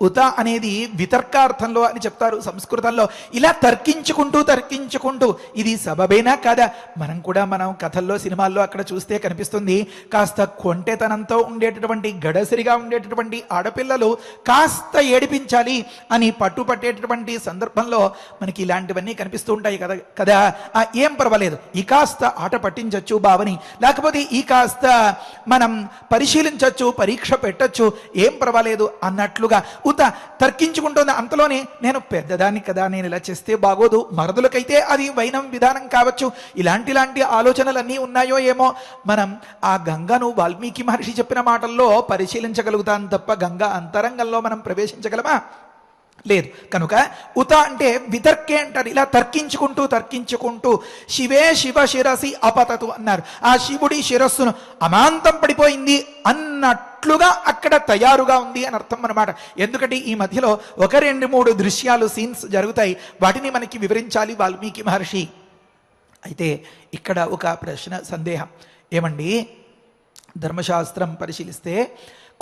ఉత అనేది వితర్కార్థంలో అని చెప్తారు సంస్కృతంలో. ఇలా తర్కించుకుంటూ ఇది సబబేనా కాదా. మనం కథల్లో సినిమాల్లో అక్కడ చూస్తే కనిపిస్తుంది, కాస్త కొంటెతనంతో ఉండేటటువంటి గడసరిగా ఉండేటటువంటి ఆడపిల్లలు కాస్త ఏడిపించాలి అని పట్టుపట్టేటటువంటి సందర్భంలో మనకి ఇలాంటివన్నీ కనిపిస్తూ ఉంటాయి కదా. ఏం పర్వాలేదు, ఈ కాస్త ఆట పట్టించవచ్చు బావని, లేకపోతే ఈ కాస్త మనం పరిశీలించవచ్చు, పరీక్ష పెట్టచ్చు, ఏం పర్వాలేదు అన్నట్లుగా ఉత తర్కించుకుంటోంది. అంతలోనే నేను పెద్దదాన్ని కదా, నేను ఇలా చేస్తే బాగోదు, మరదులకైతే అది వైనం విధానం కావచ్చు, ఇలాంటి ఆలోచనలన్నీ ఉన్నాయో ఏమో. మనం ఆ గంగను వాల్మీకి మహర్షి చెప్పిన మాటల్లో పరిశీలించగలుగుతాం తప్ప గంగా అంతరంగంలో మనం ప్రవేశించగలమా? లేదు. కనుక ఉత అంటే వితర్కే అంటారు. ఇలా తర్కించుకుంటూ శివే శివ శిరసి అపతతు అన్నారు. ఆ శివుడి శిరస్సును అమాంతం పడిపోయింది అన్నట్లుగా అక్కడ తయారుగా ఉంది అని అర్థం అన్నమాట. ఎందుకంటే ఈ మధ్యలో 1, 2, 3 దృశ్యాలు సీన్స్ జరుగుతాయి, వాటిని మనకి వివరించాలి వాల్మీకి మహర్షి. అయితే ఇక్కడ ఒక ప్రశ్న, సందేహం. ఏమండి, ధర్మశాస్త్రం పరిశీలిస్తే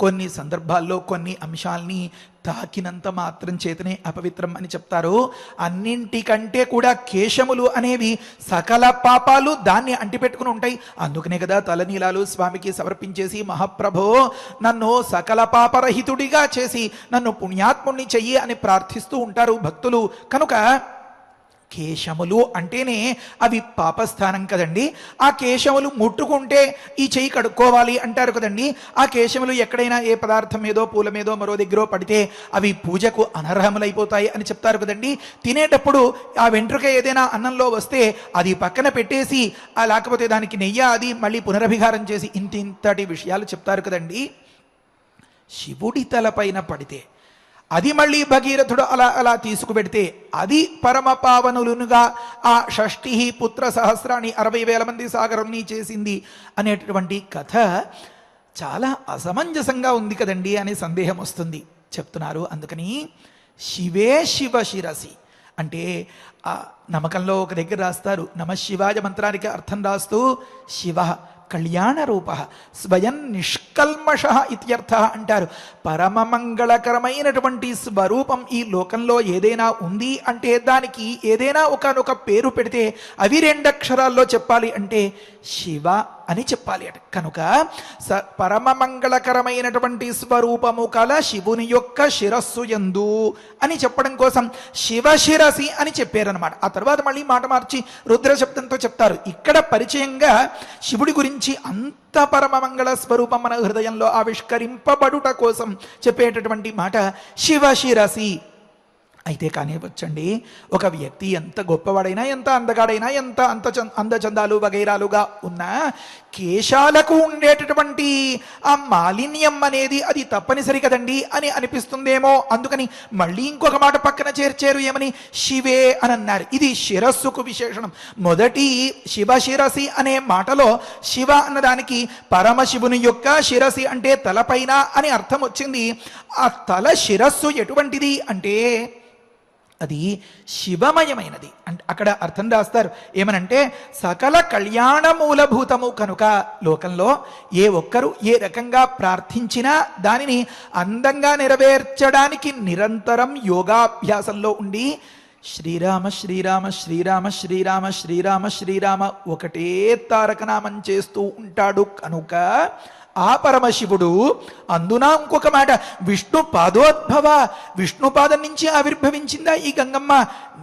కొన్ని సందర్భాల్లో కొన్ని అంశాల్ని తాకినంత మాత్రం చేతనే అపవిత్రం అని చెప్తారు. అన్నింటికంటే కూడా కేశములు అనేవి సకల పాపాలు దాన్ని అంటిపెట్టుకుని ఉంటాయి. అందుకనే కదా తలనీలాలు స్వామికి సమర్పించేసి, మహాప్రభో నన్ను సకల పాపరహితుడిగా చేసి నన్ను పుణ్యాత్ముణ్ణి చెయ్యి అని ప్రార్థిస్తూ ఉంటారు భక్తులు. కనుక కేశములు అంటేనే అవి పాపస్థానం కదండి. ఆ కేశములు ముట్టుకుంటే ఈ చెయ్యి కడుక్కోవాలి అంటారు కదండి. ఆ కేశములు ఎక్కడైనా ఏ పదార్థం మీదో పూల మీదో మరో దగ్గర పడితే అవి పూజకు అనర్హములైపోతాయి అని చెప్తారు కదండి. తినేటప్పుడు ఆ వెంట్రుక ఏదైనా అన్నంలో వస్తే అది పక్కన పెట్టేసి, లేకపోతే దానికి నెయ్యి అది మళ్ళీ పునరభిహారం చేసి ఇంతటి విషయాలు చెప్తారు కదండి. శివుడి తలపైన పడితే అది మళ్ళీ భగీరథుడు అలా తీసుకుపెడితే అది పరమ పావనులుగా ఆ 60 పుత్ర సహస్రాన్ని 60,000 మంది సాగరుణ్ణి చేసింది అనేటటువంటి కథ చాలా అసమంజసంగా ఉంది కదండి అని సందేహం వస్తుంది. చెప్తున్నారు అందుకని శివే శివ శిరసి అంటే ఆ నమ్మకంలో ఒక దగ్గర రాస్తారు, నమశివాయ మంత్రానికి అర్థం రాస్తూ శివ కళ్యాణ రూప స్వయం నిష్కల్మష ఇత్యర్థ అంటారు. పరమ మంగళకరమైనటువంటి స్వరూపం ఈ లోకంలో ఏదైనా ఉంది అంటే దానికి ఏదైనా ఒకనొక పేరు పెడితే అవి 2 అక్షరాల్లో చెప్పాలి అంటే శివ అని చెప్పాలి అట. కనుక పరమ మంగళకరమైనటువంటి స్వరూపము కల శివుని యొక్క శిరస్సు యందు అని చెప్పడం కోసం శివశిరసి అని చెప్పారనమాట. ఆ తర్వాత మళ్ళీ మాట మార్చి రుద్ర శబ్దంతో చెప్తారు. ఇక్కడ పరిచయంగా శివుడి గురించి అంత పరమ మంగళ స్వరూపం మన హృదయంలో ఆవిష్కరింపబడుట కోసం చెప్పేటటువంటి మాట శివశిరసి. అయితే కానివచ్చండి, ఒక వ్యక్తి ఎంత గొప్పవాడైనా, ఎంత అందగాడైనా, ఎంత అందచందాలు వగైరాలుగా ఉన్నా కేశాలకు ఉండేటటువంటి ఆ మాలిన్యం అనేది అది తప్పనిసరి కదండి అని అనిపిస్తుందేమో. అందుకని మళ్ళీ ఇంకొక మాట పక్కన చేర్చారు, ఏమని శివే అని అన్నారు. ఇది శిరస్సుకు విశేషణం. మొదటి శివశిరసి అనే మాటలో శివ అన్నదానికి పరమశివుని యొక్క శిరసి అంటే తలపైన అని అర్థం వచ్చింది. ఆ తల శిరస్సు ఎటువంటిది అంటే అది శివమయమైనది. అంటే అక్కడ అర్థం రాస్తారు ఏమనంటే సకల కళ్యాణ మూలభూతము. కనుక లోకంలో ఏ ఒక్కరు ఏ రకంగా ప్రార్థించినా దానిని అందంగా నెరవేర్చడానికి నిరంతరం యోగాభ్యాసంలో ఉండి శ్రీరామ శ్రీరామ శ్రీరామ శ్రీరామ శ్రీరామ శ్రీరామ ఒకటే తారకనామం చేస్తూ ఉంటాడు. కనుక ఆ పరమశివుడు అందున ఇంకొక మాట విష్ణు పాదోద్భవ, విష్ణు పాదం నుంచి ఆవిర్భవించిందా ఈ గంగమ్మ.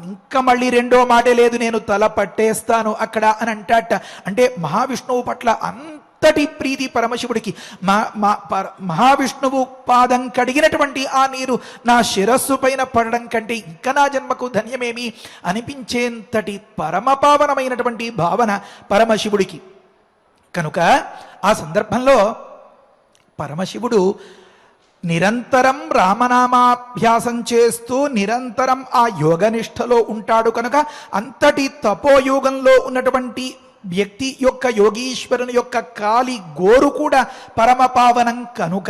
ఇంకా మళ్ళీ రెండో మాటే లేదు, నేను తల పట్టేస్తాను అక్కడ అని అంటాట. అంటే మహావిష్ణువు పట్ల అంతటి ప్రీతి పరమశివుడికి. మహావిష్ణువు పాదం కడిగినటువంటి ఆ నీరు నా శిరస్సు పైన పడడం కంటే ఇంకా నా జన్మకు ధన్యమేమి అనిపించేంతటి పరమపావనమైనటువంటి భావన పరమశివుడికి. కనుక ఆ సందర్భంలో పరమశివుడు నిరంతరం రామనామాభ్యాసం చేస్తూ నిరంతరం ఆ యోగనిష్టలో ఉంటాడు. కనుక అంతటి తపోయోగంలో ఉన్నటువంటి వ్యక్తి యొక్క యోగీశ్వరుని యొక్క కాలి గోరు కూడా పరమపావనం కనుక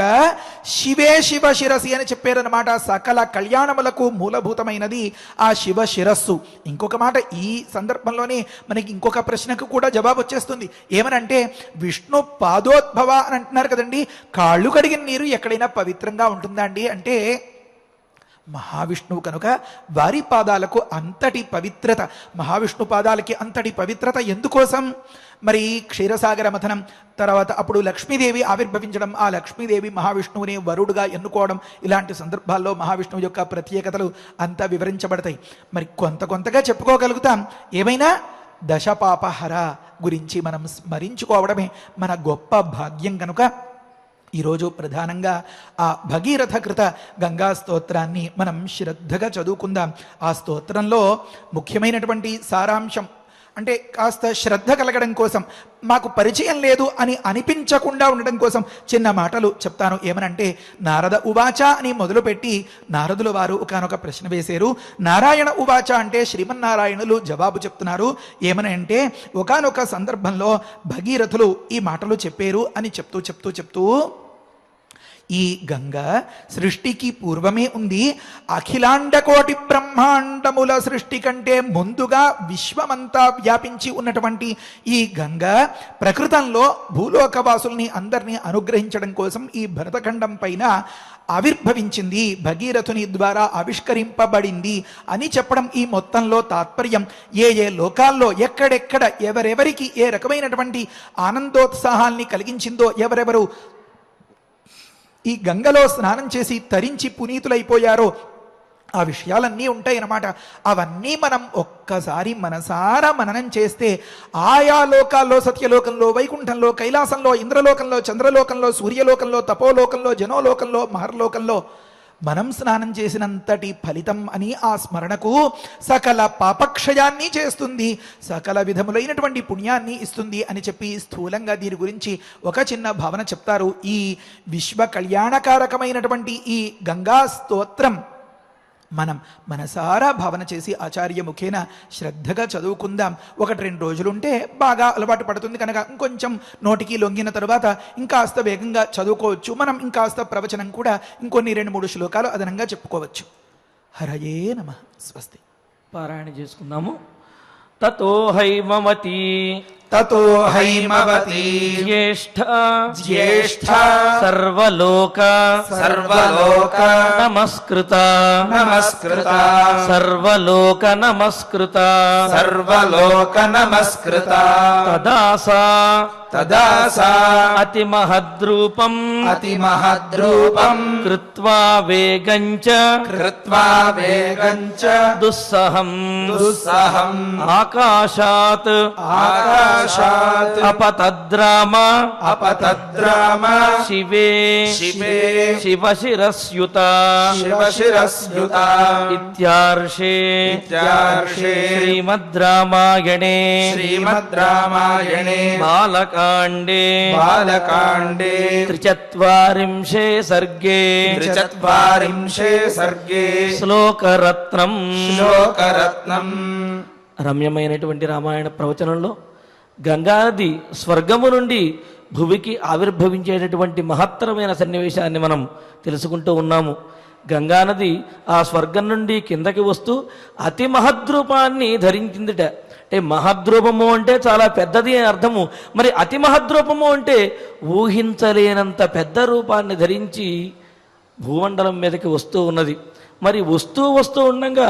శివే శివ శిరసి అని చెప్పారనమాట. సకల కళ్యాణములకు మూలభూతమైనది ఆ శివ శిరస్సు. ఇంకొక మాట ఈ సందర్భంలోనే మనకి ఇంకొక ప్రశ్నకు కూడా జవాబు వచ్చేస్తుంది. ఏమనంటే విష్ణు పాదోద్భవ అని అంటున్నారు కదండి, కాళ్ళు కడిగిన నీరు ఎక్కడైనా పవిత్రంగా ఉంటుందా అండి అంటే మహావిష్ణువు కనుక వారి పాదాలకు అంతటి పవిత్రత, మహావిష్ణు పాదాలకి అంతటి పవిత్రత ఎందుకోసం? మరి క్షీరసాగర మథనం తర్వాత అప్పుడు లక్ష్మీదేవి ఆవిర్భవించడం, ఆ లక్ష్మీదేవి మహావిష్ణువుని వరుడుగా ఎన్నుకోవడం, ఇలాంటి సందర్భాల్లో మహావిష్ణువు యొక్క ప్రత్యేకతలు అంతా వివరించబడతాయి. మరి కొంతగా చెప్పుకోగలుగుతాం. ఏమైనా దశపాపహర గురించి మనం స్మరించుకోవడమే మన గొప్ప భాగ్యం. కనుక ఈరోజు ప్రధానంగా ఆ భగీరథ కృత గంగా స్తోత్రాన్ని మనం శ్రద్ధగా చదువుకుందాం. ఆ స్తోత్రంలో ముఖ్యమైనటువంటి సారాంశం అంటే కాస్త శ్రద్ధ కలగడం కోసం, మాకు పరిచయం లేదు అని అనిపించకుండా ఉండడం కోసం చిన్న మాటలు చెప్తాను. ఏమనంటే నారద ఉవాచ అని మొదలుపెట్టి నారదుల వారు ఒకానొక ప్రశ్న వేశారు. నారాయణ ఉవాచ అంటే శ్రీమన్నారాయణులు జవాబు చెప్తున్నారు. ఏమని అంటే ఒకానొక సందర్భంలో భగీరథులు ఈ మాటలు చెప్పారు అని చెప్తూ ఈ గంగ సృష్టికి పూర్వమే ఉంది. అఖిలాండకోటి బ్రహ్మాండముల సృష్టి కంటే ముందుగా విశ్వమంతా వ్యాపించి ఉన్నటువంటి ఈ గంగ ప్రకృతంలో భూలోకవాసుల్ని అందరినీ అనుగ్రహించడం కోసం ఈ భరతఖండం పైన ఆవిర్భవించింది, భగీరథుని ద్వారా ఆవిష్కరింపబడింది అని చెప్పడం ఈ మొత్తంలో తాత్పర్యం. ఏ లోకాల్లో ఎక్కడెక్కడ ఎవరెవరికి ఏ రకమైనటువంటి ఆనందోత్సాహాల్ని కలిగించిందో, ఎవరెవరు ఈ గంగలో స్నానం చేసి తరించి పునీతులైపోయారో ఆ విషయాలన్నీ ఉంటాయి అన్నమాట. అవన్నీ మనం ఒక్కసారి మనసారా మననం చేస్తే ఆయా లోకాల్లో, సత్యలోకంలో, వైకుంఠంలో, కైలాసంలో, ఇంద్రలోకంలో, చంద్రలోకంలో, సూర్యలోకంలో, తపోలోకంలో, జనోలోకంలో, మహర్లోకంలో మనం స్నానం చేసినంతటి ఫలితం అని ఆ స్మరణకు సకల పాపక్షయాన్ని చేస్తుంది, సకల విధములైనటువంటి పుణ్యాన్ని ఇస్తుంది అని చెప్పి స్థూలంగా దీని గురించి ఒక చిన్న భావన చెప్తారు. ఈ విశ్వ కళ్యాణకారకమైనటువంటి ఈ గంగా స్తోత్రం మనం మనసారా భావన చేసి ఆచార్య ముఖేన శ్రద్ధగా చదువుకుందాం. 1-2 రోజులుంటే బాగా అలవాటు పడుతుంది కనుక ఇంకొంచెం నోటికి లొంగిన తరువాత ఇంకాస్త వేగంగా చదువుకోవచ్చు. మనం ఇంకాస్త ప్రవచనం కూడా ఇంకొన్ని 2-3 శ్లోకాలు అదనంగా చెప్పుకోవచ్చు. హరయే నమః. స్వస్తి. పారాయణ చేసుకుందాము. తతో హైమవతి తతో హైమవతి జ్యేష్ఠ సర్వలోక నమస్కృత సర్వలోక నమస్కృత తదాసా అతిమహద్రూపం కృత్వా వేగంచ దుస్సహం ఆకాశాత్ అపతద్రామ శివే శివశిరస్యుత ఇత్యార్షే శ్రీమద్ రామాయణే బాలకాండే 43 सर्गे శ్లోకరత్నం. రమ్యమైనటువంటి రామాయణ ప్రవచనంలో గంగానది స్వర్గము నుండి భువికి ఆవిర్భవించేటటువంటి మహత్తరమైన సన్నివేశాన్ని మనం తెలుసుకుంటూ ఉన్నాము. గంగానది ఆ స్వర్గం నుండి కిందకి వస్తూ అతి మహద్రూపాన్ని ధరించిందిట. అంటే మహద్రూపము అంటే చాలా పెద్దది అని అర్థము. మరి అతి మహద్రూపము అంటే ఊహించలేనంత పెద్ద రూపాన్ని ధరించి భూమండలం మీదకి వస్తూ ఉన్నది. మరి వస్తూ ఉండగా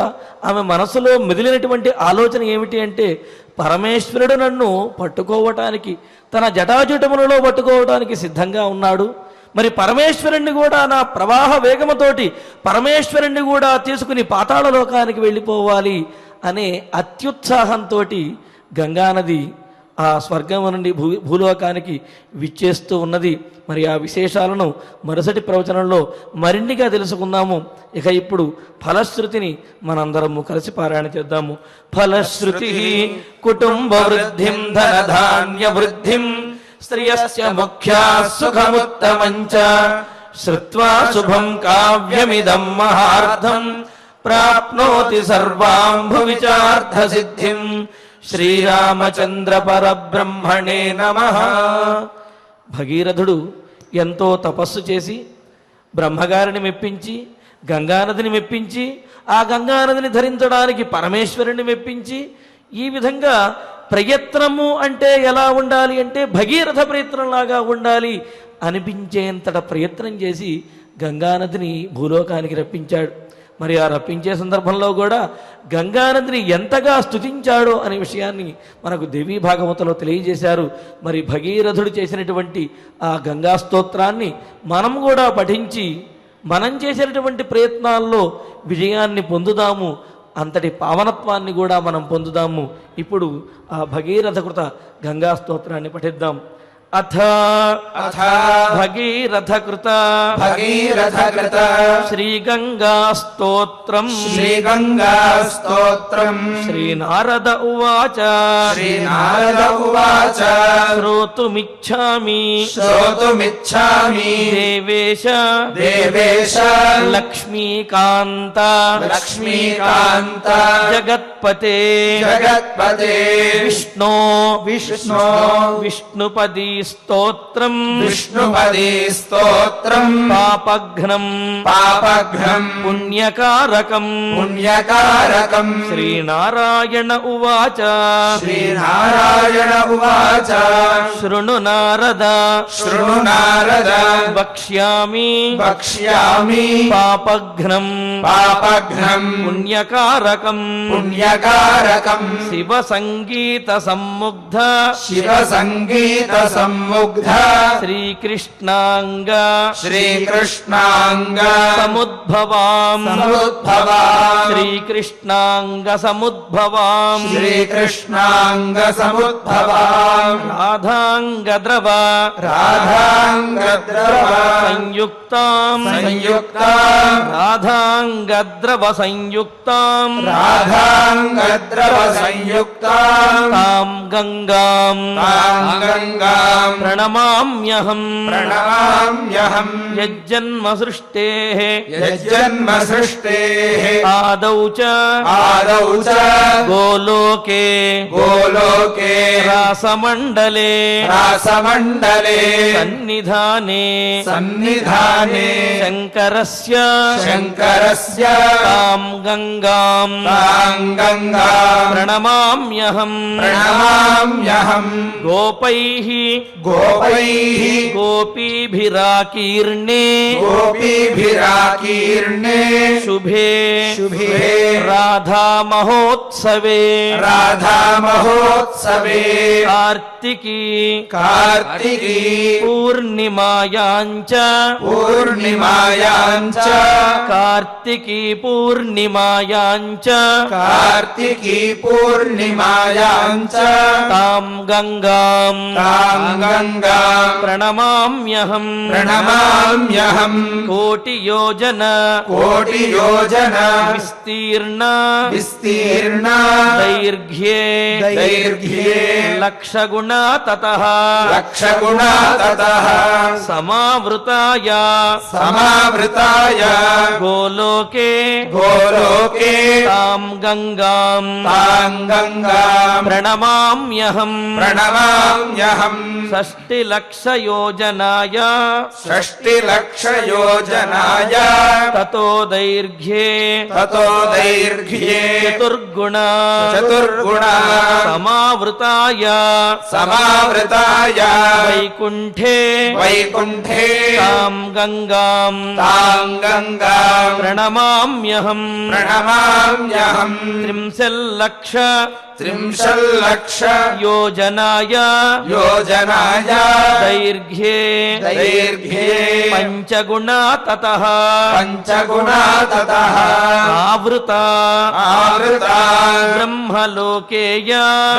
ఆమె మనసులో మెదిలినటువంటి ఆలోచన ఏమిటి అంటే, పరమేశ్వరుడు నన్ను పట్టుకోవటానికి, తన జటాజుటములలో పట్టుకోవటానికి సిద్ధంగా ఉన్నాడు. మరి పరమేశ్వరుణ్ణి కూడా నా ప్రవాహ వేగముతోటి పరమేశ్వరుణ్ణి కూడా తీసుకుని పాతాళ లోకానికి వెళ్ళిపోవాలి అనే అత్యుత్సాహంతో గంగానది ఆ స్వర్గము నుండి భూలోకానికి విచ్చేస్తూ ఉన్నది. మరి ఆ విశేషాలను మరుసటి ప్రవచనంలో మరిన్నిగా తెలుసుకుందాము. ఇక ఇప్పుడు ఫలశ్రుతిని మనందరము కలిసి పారాయణ చేద్దాము. ఫలశ్రుతి కుటుంబ వృద్ధిం ధనధాన్య వృద్ధిం శ్రియస్య ముఖ్యా సుఖముత్తమంచ శ్రుత్వా శుభం కావ్యమిదం మహార్థం ప్రాప్నోతి సర్వాం భువిచార్థ సిద్ధిం. శ్రీరామచంద్ర పరబ్రహ్మణే నమః. భగీరథుడు ఎంతో తపస్సు చేసి బ్రహ్మగారిని మెప్పించి, గంగానదిని మెప్పించి, ఆ గంగానదిని ధరించడానికి పరమేశ్వరుని మెప్పించి, ఈ విధంగా ప్రయత్నము అంటే ఎలా ఉండాలి అంటే భగీరథ ప్రయత్నంలాగా ఉండాలి అనిపించేంతట ప్రయత్నం చేసి గంగానదిని భూలోకానికి రప్పించాడు. మరి ఆ రప్పించే సందర్భంలో కూడా గంగానదిని ఎంతగా స్తుతించాడో అనే విషయాన్ని మనకు దేవీ భాగవతంలో తెలియజేశారు. మరి భగీరథుడు చేసినటువంటి ఆ గంగా స్తోత్రాన్ని మనం కూడా పఠించి మనం చేసినటువంటి ప్రయత్నాల్లో విజయాన్ని పొందుదాము, అంతటి పావనత్వాన్ని కూడా మనం పొందుదాము. ఇప్పుడు ఆ భగీరథ కృత గంగా స్తోత్రాన్ని పఠిద్దాం. అథ భగీరథ కృత శ్రీగంగా స్తోత్రం శ్రీనారద ఉవాచ శ్రోతుమిచ్ఛామి దేవేశ లక్ష్మీకాంత జగత్పతే విష్ణుపదీ స్తోత్రం పాపఘ్నం పుణ్యకారకం శ్రీనారాయణ ఉవాచ శృణు నారద వక్ష్యామి పాపఘ్నం పుణ్యకారకం శివ సంగీత సమ్ముగ్ధ శ్రీకృష్ణాంగ సముద్భవాం శ్రీకృష్ణాంగ సముద్భవాం రాధాంగద్రవ సంయుక్తాం రాధాంగద్రవ సంయుక్తాం తాం గంగాం ప్రణమామ్యహం యజ్జన్మ సృష్టేః ఆదౌ చ గోలోకే రాసమండలే సన్నిధానే శంకరస్య తాం గంగాం ప్రణమామ్యహం గోపైః గోపీభిరాకీర్ణే శుభే రాధా మహోత్సవే కార్తికీ పూర్ణిమాయాంచ కార్తికీ పూర్ణిమాయాంచ తాం గంగాం ప్రణమామ్యహం కోటి యోజన విస్తీర్ణ దైర్ఘ్యే లక్షగుణ తతః సమావృతాయ గోలోకే తాం గంగాం ప్రణమామ్యహం షష్టిలక్షయోజనాయ తతో దైర్ఘ్యే చతుర్గుణ సమావృతాయ समावृताय వైకుంఠే वैकुण्ठे తాం గంగాం तां गङ्गां ప్రణమామ్యహం प्रणमाम्यहम् త్రింశల్లక్ష त्रिंशल्लक्ष యోజనాయ योजनाय దైర్ఘ్యే दैर्घ्ये పంచగుణా తతః पञ्चगुणा ततः ఆవృత आवृता బ్రహ్మలోకేయ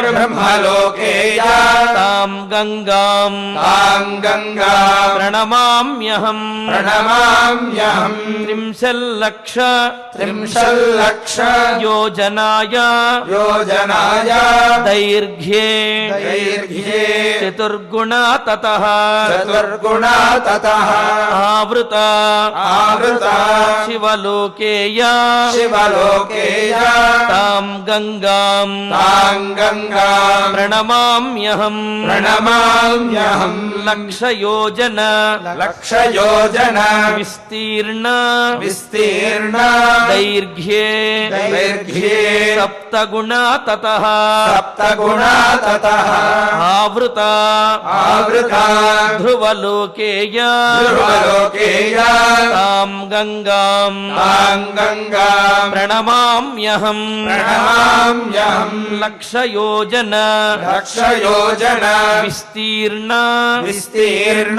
ब्रह्मलोकेय తాం గంగాం तां गङ्गां ప్రణమామ్యహం प्रणमाम्यहम् త్రింశల్లక్ష त्रिंशल्लक्ष యోజనాయ योजनाय దైర్ఘ్యే दैर्घ्ये చతుర్గుణా తతః चतुर्गुणा ततः ఆవృత आवृता శివలోకేయ शिवलोकेय తాం గంగాం तां गङ्गां ప్రణమామ్యహం प्रणमाम्यहम् లక్షయోజన लक्षयोजन విస్తీర్ణ विस्तीर्ण దైర్ఘ్యే दैर्घ्ये సప్తగుణా తతః सप्तगुणा ततः ఆవృత आवृता ధ్రువలోకేయ ध्रुवलोकेय తాం గంగాం तां गङ्गां ప్రణమామ్యహం प्रणमाम्यहम् లక్షయోజన लक्षयोजन విస్తీర్ణ विस्तीर्ण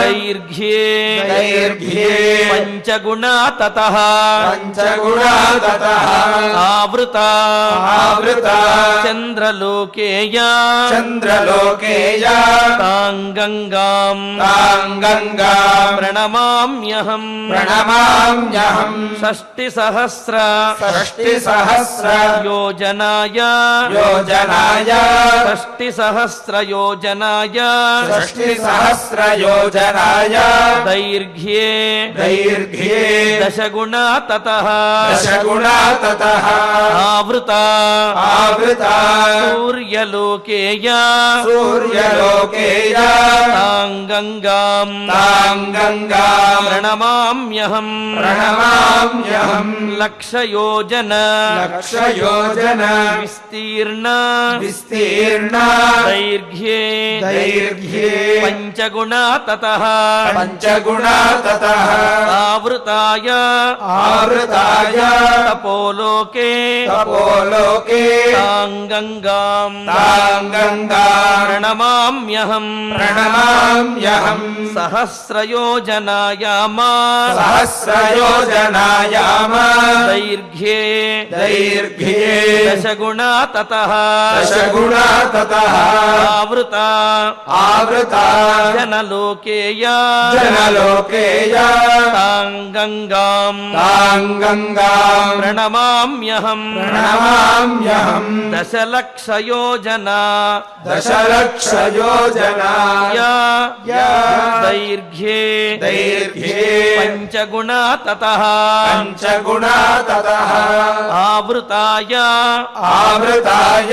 దైర్ఘ్యే दैर्घ्ये పంచగుణా తతః पञ्चगुणा ततः ఆవృత आवृता చంద్రలోకేయ चन्द्रलोकेय తాం గంగాం तां गङ्गां ప్రణమామ్యహం प्रणमाम्यहम् షష్టిసహస్ర षष्टिसहस्र యోజనాయ योजनाय షష్టిసహస్ర యోజనాయ षष्टिसहस्र योजनाय దైర్ఘ్యే दैर्घ्ये దశగుణా తతః दशगुणा ततः ఆవృత आवृता సూర్యలోకేయ सूर्यलोकेय తాం గంగాం तां गङ्गां ప్రణమామ్యహం प्रणमाम्यहम् లక్షయోజన लक्षयोजन విస్తీర్ణ विस्तीर्ण దైర్ఘ్యే दैर्घ्ये పంచగుణా తతః पञ्चगुणा ततः ఆవృతాయ आवृताय తపోలోకే तपोलोके తాం గంగాం तां गङ्गां ప్రణమామ్యహం प्रणमाम्यहम् సహస్రయోజనాయామా सहस्रयोजनायाम దైర్ఘ్యే दैर्घ्ये దశగుణా తతః दशगुणा ततः ఆవృత आवृता జనలోకేయ जनलोकेय తాం గంగాం तां गङ्गां ప్రణమామ్యహం प्रणमाम्यहम् దశలక్షయోజనా दशलक्षयोजनाय దైర్ఘ్యే दैर्घ्ये పంచగుణా తతః पञ्चगुणा ततः ఆవృతాయ आवृताय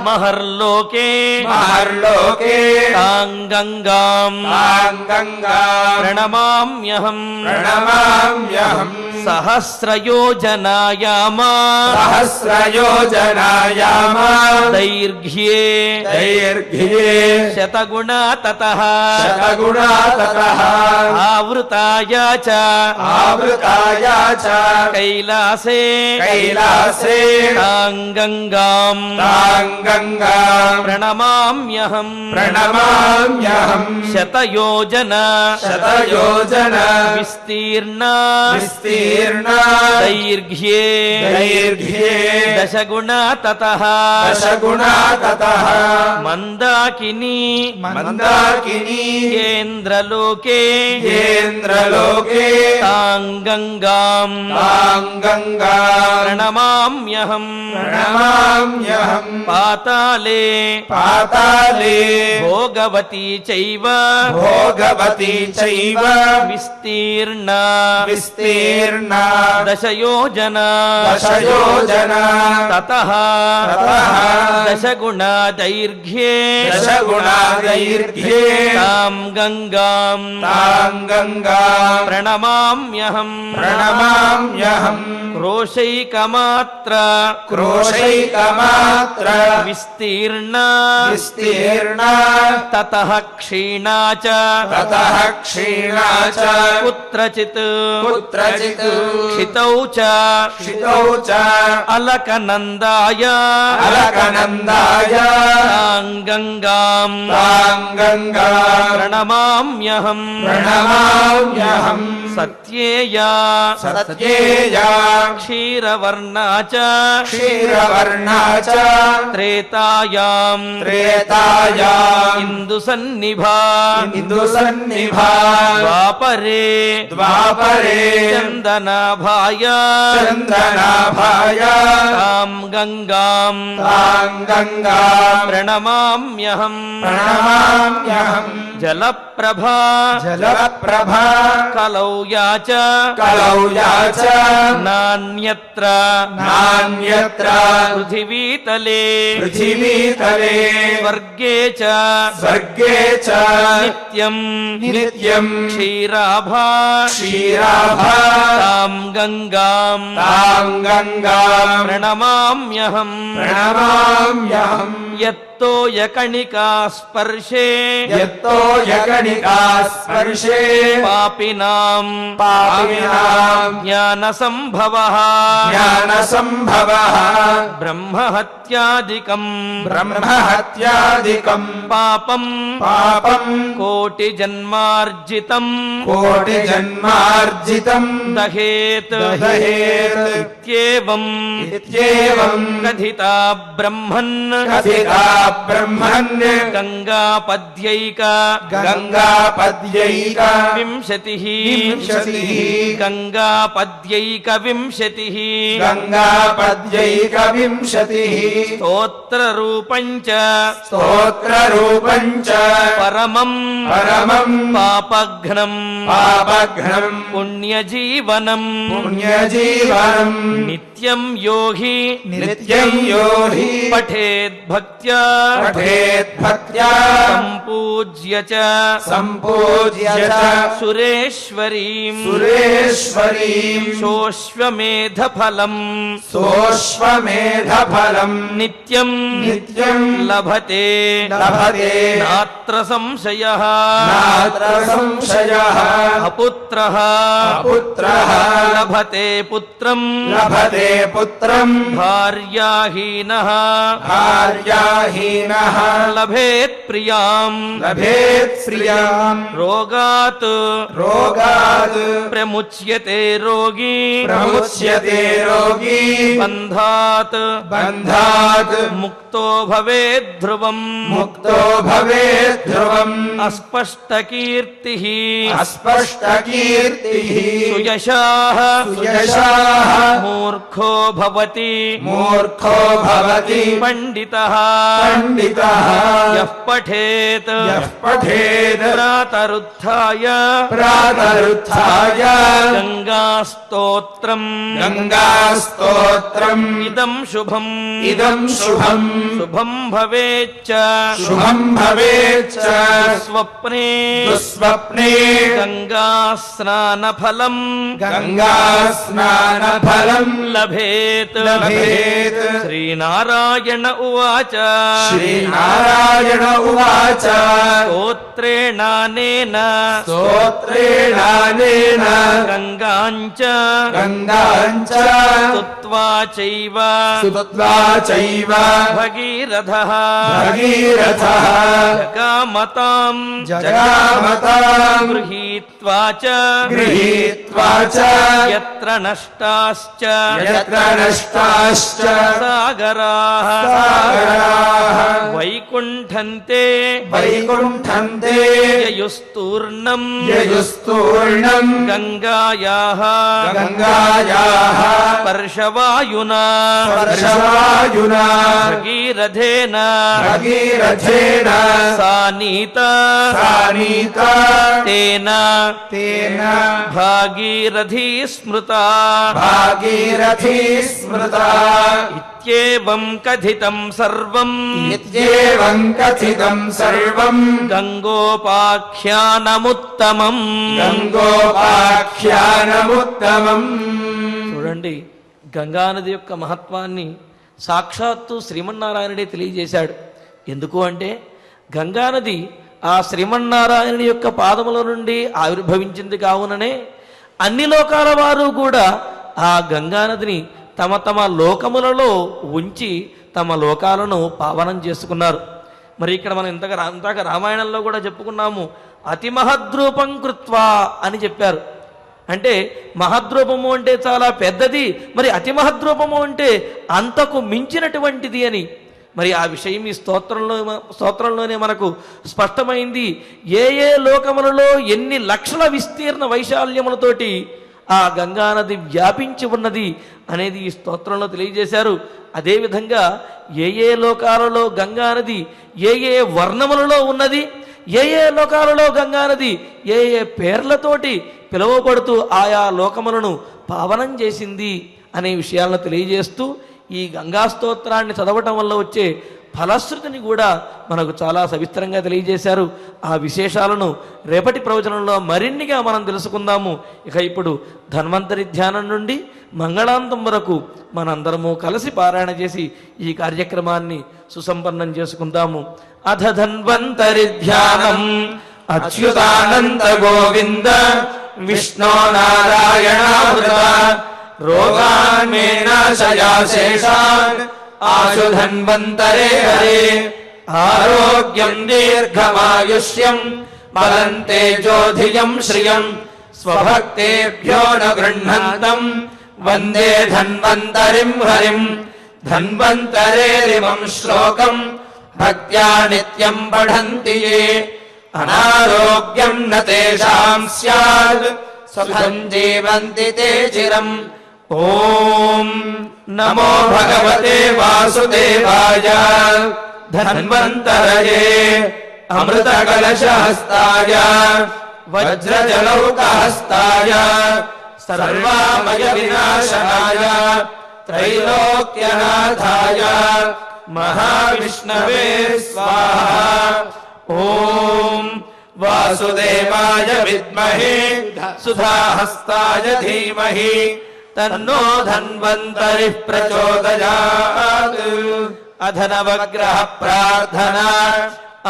మహర్లోకే महर्लोके తాం గంగాం तां गङ्गां ప్రణమామ్యహం प्रणमाम्यहम् సహస్రయోజనాయామా सहस्रयोजनायाम దైర్ఘ్యే दैर्घ्ये శతగుణా తతః शतगुणा ततः ఆవృతాయ చ आवृताय च కైలాసే कैलासे తాం గంగాం तां गङ्गां ప్రణమామ్యహం प्रणमाम्यहम् శతయోజన शतयोजन విస్తీర్ణ विस्तीर्ण దైర్ఘ్యే दैर्घ्ये దశగుణా తతః दशगुणा ततः మందాకిని मन्दाकिनी కేంద్రలోకే केन्द्रलोके తాం గంగాం तां गङ्गां ప్రణమామ్యహం प्रणमाम्यहम् పాతాళే पाताले భోగవతి చైవ भोगवती चैव విస్తీర్ణ विस्तीर्णा దశయోజన दशयोजना తతః ततः दशगुणादैर्घ्ये दशगुणादैर्घ्ये तां गङ्गां तां गङ्गां प्रणमाम्यहम् प्रणमाम्यहम् क्रोशैकमात्र क्रोशैकमात्र विस्तीर्णा विस्तीर्णा ततः क्षीणा च ततः क्षीणा च कुत्रचित् कुत्रचित् क्षितौ च क्षितौ च अलकनन्दाय अलकनन्दाय तां गङ्गां तां गङ्गां प्रणमाम्यहम् प्रणमाम्यहम् सत्येया सत्येया क्षीरवर्णा च क्षीरवर्णा च त्रेतायां त्रेतायाम् इन्दुसन्निभा इन्दुसन्निभा द्वापरे द्वापरे चन्दनाभाय चन्दनाभाय तां गङ्गां तां गङ्गां प्रणमाम्यहम् प्रणमाम्यहम् जलप्रभा जलप्रभा कलौ या च कलौ या च नान्यत्र नान्यत्र पृथिवीतले पृथिवीतले स्वर्गे च स्वर्गे च नित्यं नित्यम् क्षीराभा क्षीराभा तां गङ्गां तां गङ्गां प्रणमाम्यहम् प्रणमाम्यहम् यत्तोयकणिका स्पर्शे यत्तो यकणिका स्पर्शे पापिनां पापिनां ज्ञानसम्भवः ज्ञानसम्भवः ब्रह्महत्यादिकम् ब्रह्महत्यादिकम् पापम् पापम् कोटिजन्मार्जितम् कोटिजन्मार्जितम् दहेत् दहेत् इत्येवम् इत्येवम् कथिता ब्रह्मन् कथिता ब्रह्मन् गङ्गापद्यैक गङ्गापद्यैक विंशतिः विंशतिः गङ्गापद्यैकविंशतिः गङ्गापद्यैकविंशतिः स्तोत्ररूपम् च स्तोत्ररूपम् च परमम् परमम् पापघ्नम् पापघ्नम् पुण्यजीवनम् पुण्यजीवनम् नित्यं यो हि नित्यम् यो हि पठेद्भक्त्या पठेद्भक्त्या सम्पूज्य च सम्पूज्य च सुरेश्वरीम् सुरेश्वरीम् सोऽश्वमेधफलम् सोऽश्वमेधफलम् नित्यं नित्यम् लभते लभते नात्र संशयः नात्र संशयः अपुत्रः अपुत्रः लभते पुत्रम् लभते पुत्रम् भार्याहीनः भार्याहीनः लभेत् प्रियाम् लभेत् श्रियाम् रोगात् रोगात् प्रमुच्यते रोगी प्रमुच्यते रोगी बन्धात् बन्धात् मुक्तो भवेत् ध्रुवम् मुक्तो भवेत् ध्रुवम् अस्पष्टकीर्तिः अस्पष्टकीर्तिः सुयशाः सुयशाः मूर्खो भवति मूर्खो भवति पण्डितः पण्डितः यः पठेत् यः पठेत् प्रातरुत्थाय प्रातरुत्थाय गङ्गास्तोत्रम् गङ्गास्तोत्रम् इदम् शुभम् इदम् शुभम् शुभम् भवेच्च शुभम् भवेच्च स्वप्ने दुःस्वप्ने गङ्गास्नानफलम् गङ्गास्नानफलम् लभेत् लभेत् श्रीनारायण उवाच श्रीनारायण उवाच स्तोत्रेणानेन स्तोत्रेणानेन गङ्गाञ्च गङ्गाञ्च स्तुत्वा चैव स्तुत्वा चैव भगीरथः भगीरथः जगामताम् जगामताम् गृहीत्वा च गृहीत्वा च यत्र नष्टाश्च यत्र नष्टाश्च सागराः सागराः वैकुण्ठन्ते वैकुण्ठन्ते ययुस्तूर्णम् ययुस्तूर्णम् गङ्गायाः गङ्गायाः स्पर्शवायुना स्पर्शवायुना भगीरथेन भगीरथेन सानीता सानीता तेन तेन भागीरथी स्मृता भागीरथी स्मृता ఇత్యేవం కథితం సర్వం ఇత్యేవం కథితం సర్వం గంగోపాఖ్యానముత్తమం. గంగోపాఖ్యానముత్తమం. చూడండి, గంగానది యొక్క మహత్వాన్ని సాక్షాత్తు శ్రీమన్నారాయణుడే తెలియజేశాడు. ఎందుకు అంటే గంగానది ఆ శ్రీమన్నారాయణుని యొక్క పాదముల నుండి ఆవిర్భవించింది కావుననే అన్ని లోకాల వారు కూడా ఆ గంగానదిని తమ తమ లోకములలో ఉంచి తమ లోకాలను పావనం చేసుకున్నారు. మరి ఇక్కడ మనం ఇంతగా రామాయణంలో కూడా చెప్పుకున్నాము, అతి మహద్రూపం కృత్వా అని చెప్పారు. అంటే మహద్రూపము అంటే చాలా పెద్దది, మరి అతి మహద్రూపము అంటే అంతకు మించినటువంటిది అని. మరి ఆ విషయం ఈ స్తోత్రంలోనే మనకు స్పష్టమైంది. ఏ ఏ లోకములలో ఎన్ని లక్షల విస్తీర్ణ వైశాల్యములతోటి ఆ గంగానది వ్యాపించి ఉన్నది అనేది ఈ స్తోత్రంలో తెలియజేశారు. అదేవిధంగా ఏ ఏ లోకాలలో గంగానది ఏ ఏ వర్ణములలో ఉన్నది, ఏ ఏ లోకాలలో గంగానది ఏ ఏ పేర్లతోటి పిలువబడుతూ ఆయా లోకములను పావనం చేసింది అనే విషయాలను తెలియజేస్తూ ఈ గంగా స్తోత్రాన్ని చదవటం వల్ల వచ్చే ఫలశ్రుతిని కూడా మనకు చాలా సవిస్తరంగా తెలియజేశారు. ఆ విశేషాలను రేపటి ప్రవచనంలో మరిన్నిగా మనం తెలుసుకుందాము. ఇక ఇప్పుడు ధన్వంతరి ధ్యానం నుండి మంగళాంతం వరకు మనందరము కలిసి పారాయణ చేసి ఈ కార్యక్రమాన్ని సుసంపన్నం చేసుకుందాము. అధ ధన్వంతరి ధ్యానం అచ్యుతానంద గోవింద విష్ణో నారాయణామృత రోగాన్ మే నాశయాశేషాన్ ఆశు ధన్వంతరే హరే ఆరోగ్యం దీర్ఘమాయుష్యం బలం తేజోధియం శ్రియం స్వభక్తేభ్యో న గృహ్ణంతం వందే ధన్వంతరిం హరిం. ధన్వంతరేరిమం శ్లోకం భక్త్యా నిత్యం పఠంతి యే అనారోగ్యం న తేషాం స్యాద్ సుఖం జీవంతి తే చిరం. ఓం నమో భగవతే వాసుదేవాయ ధన్వంతరయే అమృత కలశహస్తాయ వజ్రజలౌకహస్తాయ సర్వామయ వినాశనాయ త్రైలోక్యనాథాయ మహావిష్ణవే స్వాహా. ఓం వాసుదేవాయ విద్మహే సుధాహస్తాయ ధీమహి తన్నో ధన్వంతరి ప్రచోదయాత్. అధనవగ్రహ ప్రార్థనా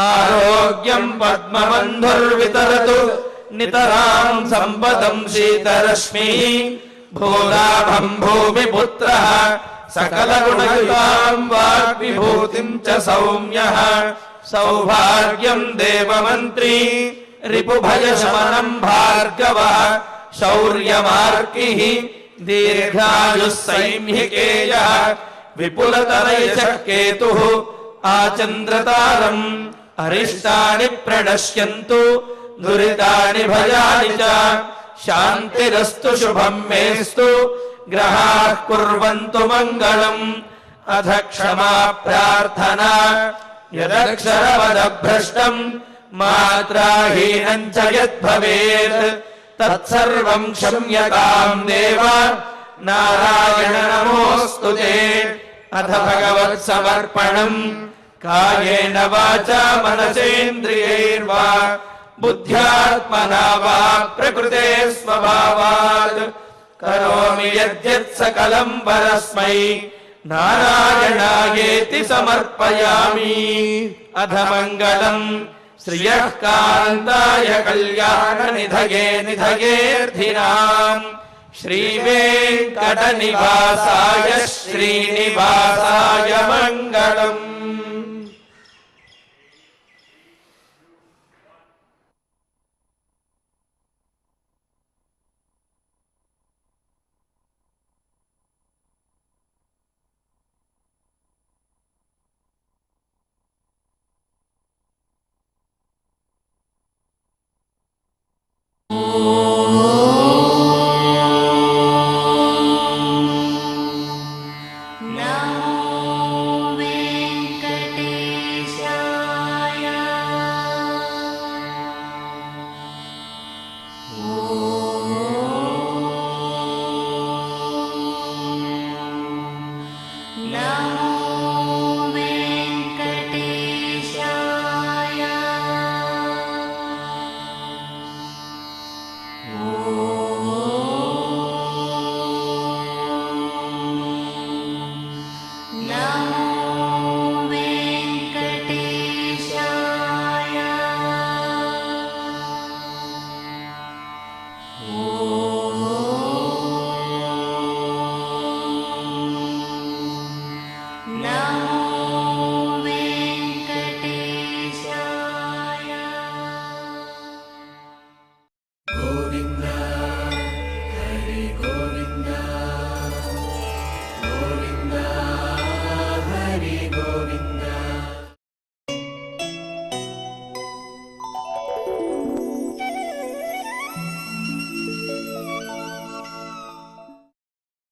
ఆరోగ్యం పద్మబంధుర్వితరతు నితరాం సంపదం శీతరశ్మి భూలాభం భూమిపుత్రః సకలగుణయుతాం వాగ్విభూతిం చ సౌమ్యః సౌభాగ్యం దేవమంత్రీ రిపుభయశమనం భార్గవః శౌర్యమార్కిః దీర్ఘాయుః సైంహికేయః విపులతరైషః కేతుః ఆచంద్రతారం. అరిష్టాని ప్రణశ్యంతు దురితాని భయాని చ శాంతిరస్తు శుభం మేస్తు గ్రహాః కుర్వంతు మంగళం. అథ క్షమా ప్రార్థనా యదక్షరవదభ్రష్టం మాత్రాహీనం చ యద్భవేత్ తత్సర్వం క్షమ్యతాం దేవ నారాయణ నమోస్తుతే. అథ భగవత్ సమర్పణం కాయేన వాచా మనసేంద్రియైర్వా బుద్ధ్యాత్మనా వా ప్రకృతే స్వభావాత్ కరోమి యద్యత్ సకలం పరస్మై నారాయణాయేతి సమర్పయామి. అథ మంగళం శ్రియః కాంతాయ కళ్యాణ నిధయే నిధయేర్థినాం శ్రీవేంకట నివాసాయ శ్రీనివాసాయ మంగళం. ఓం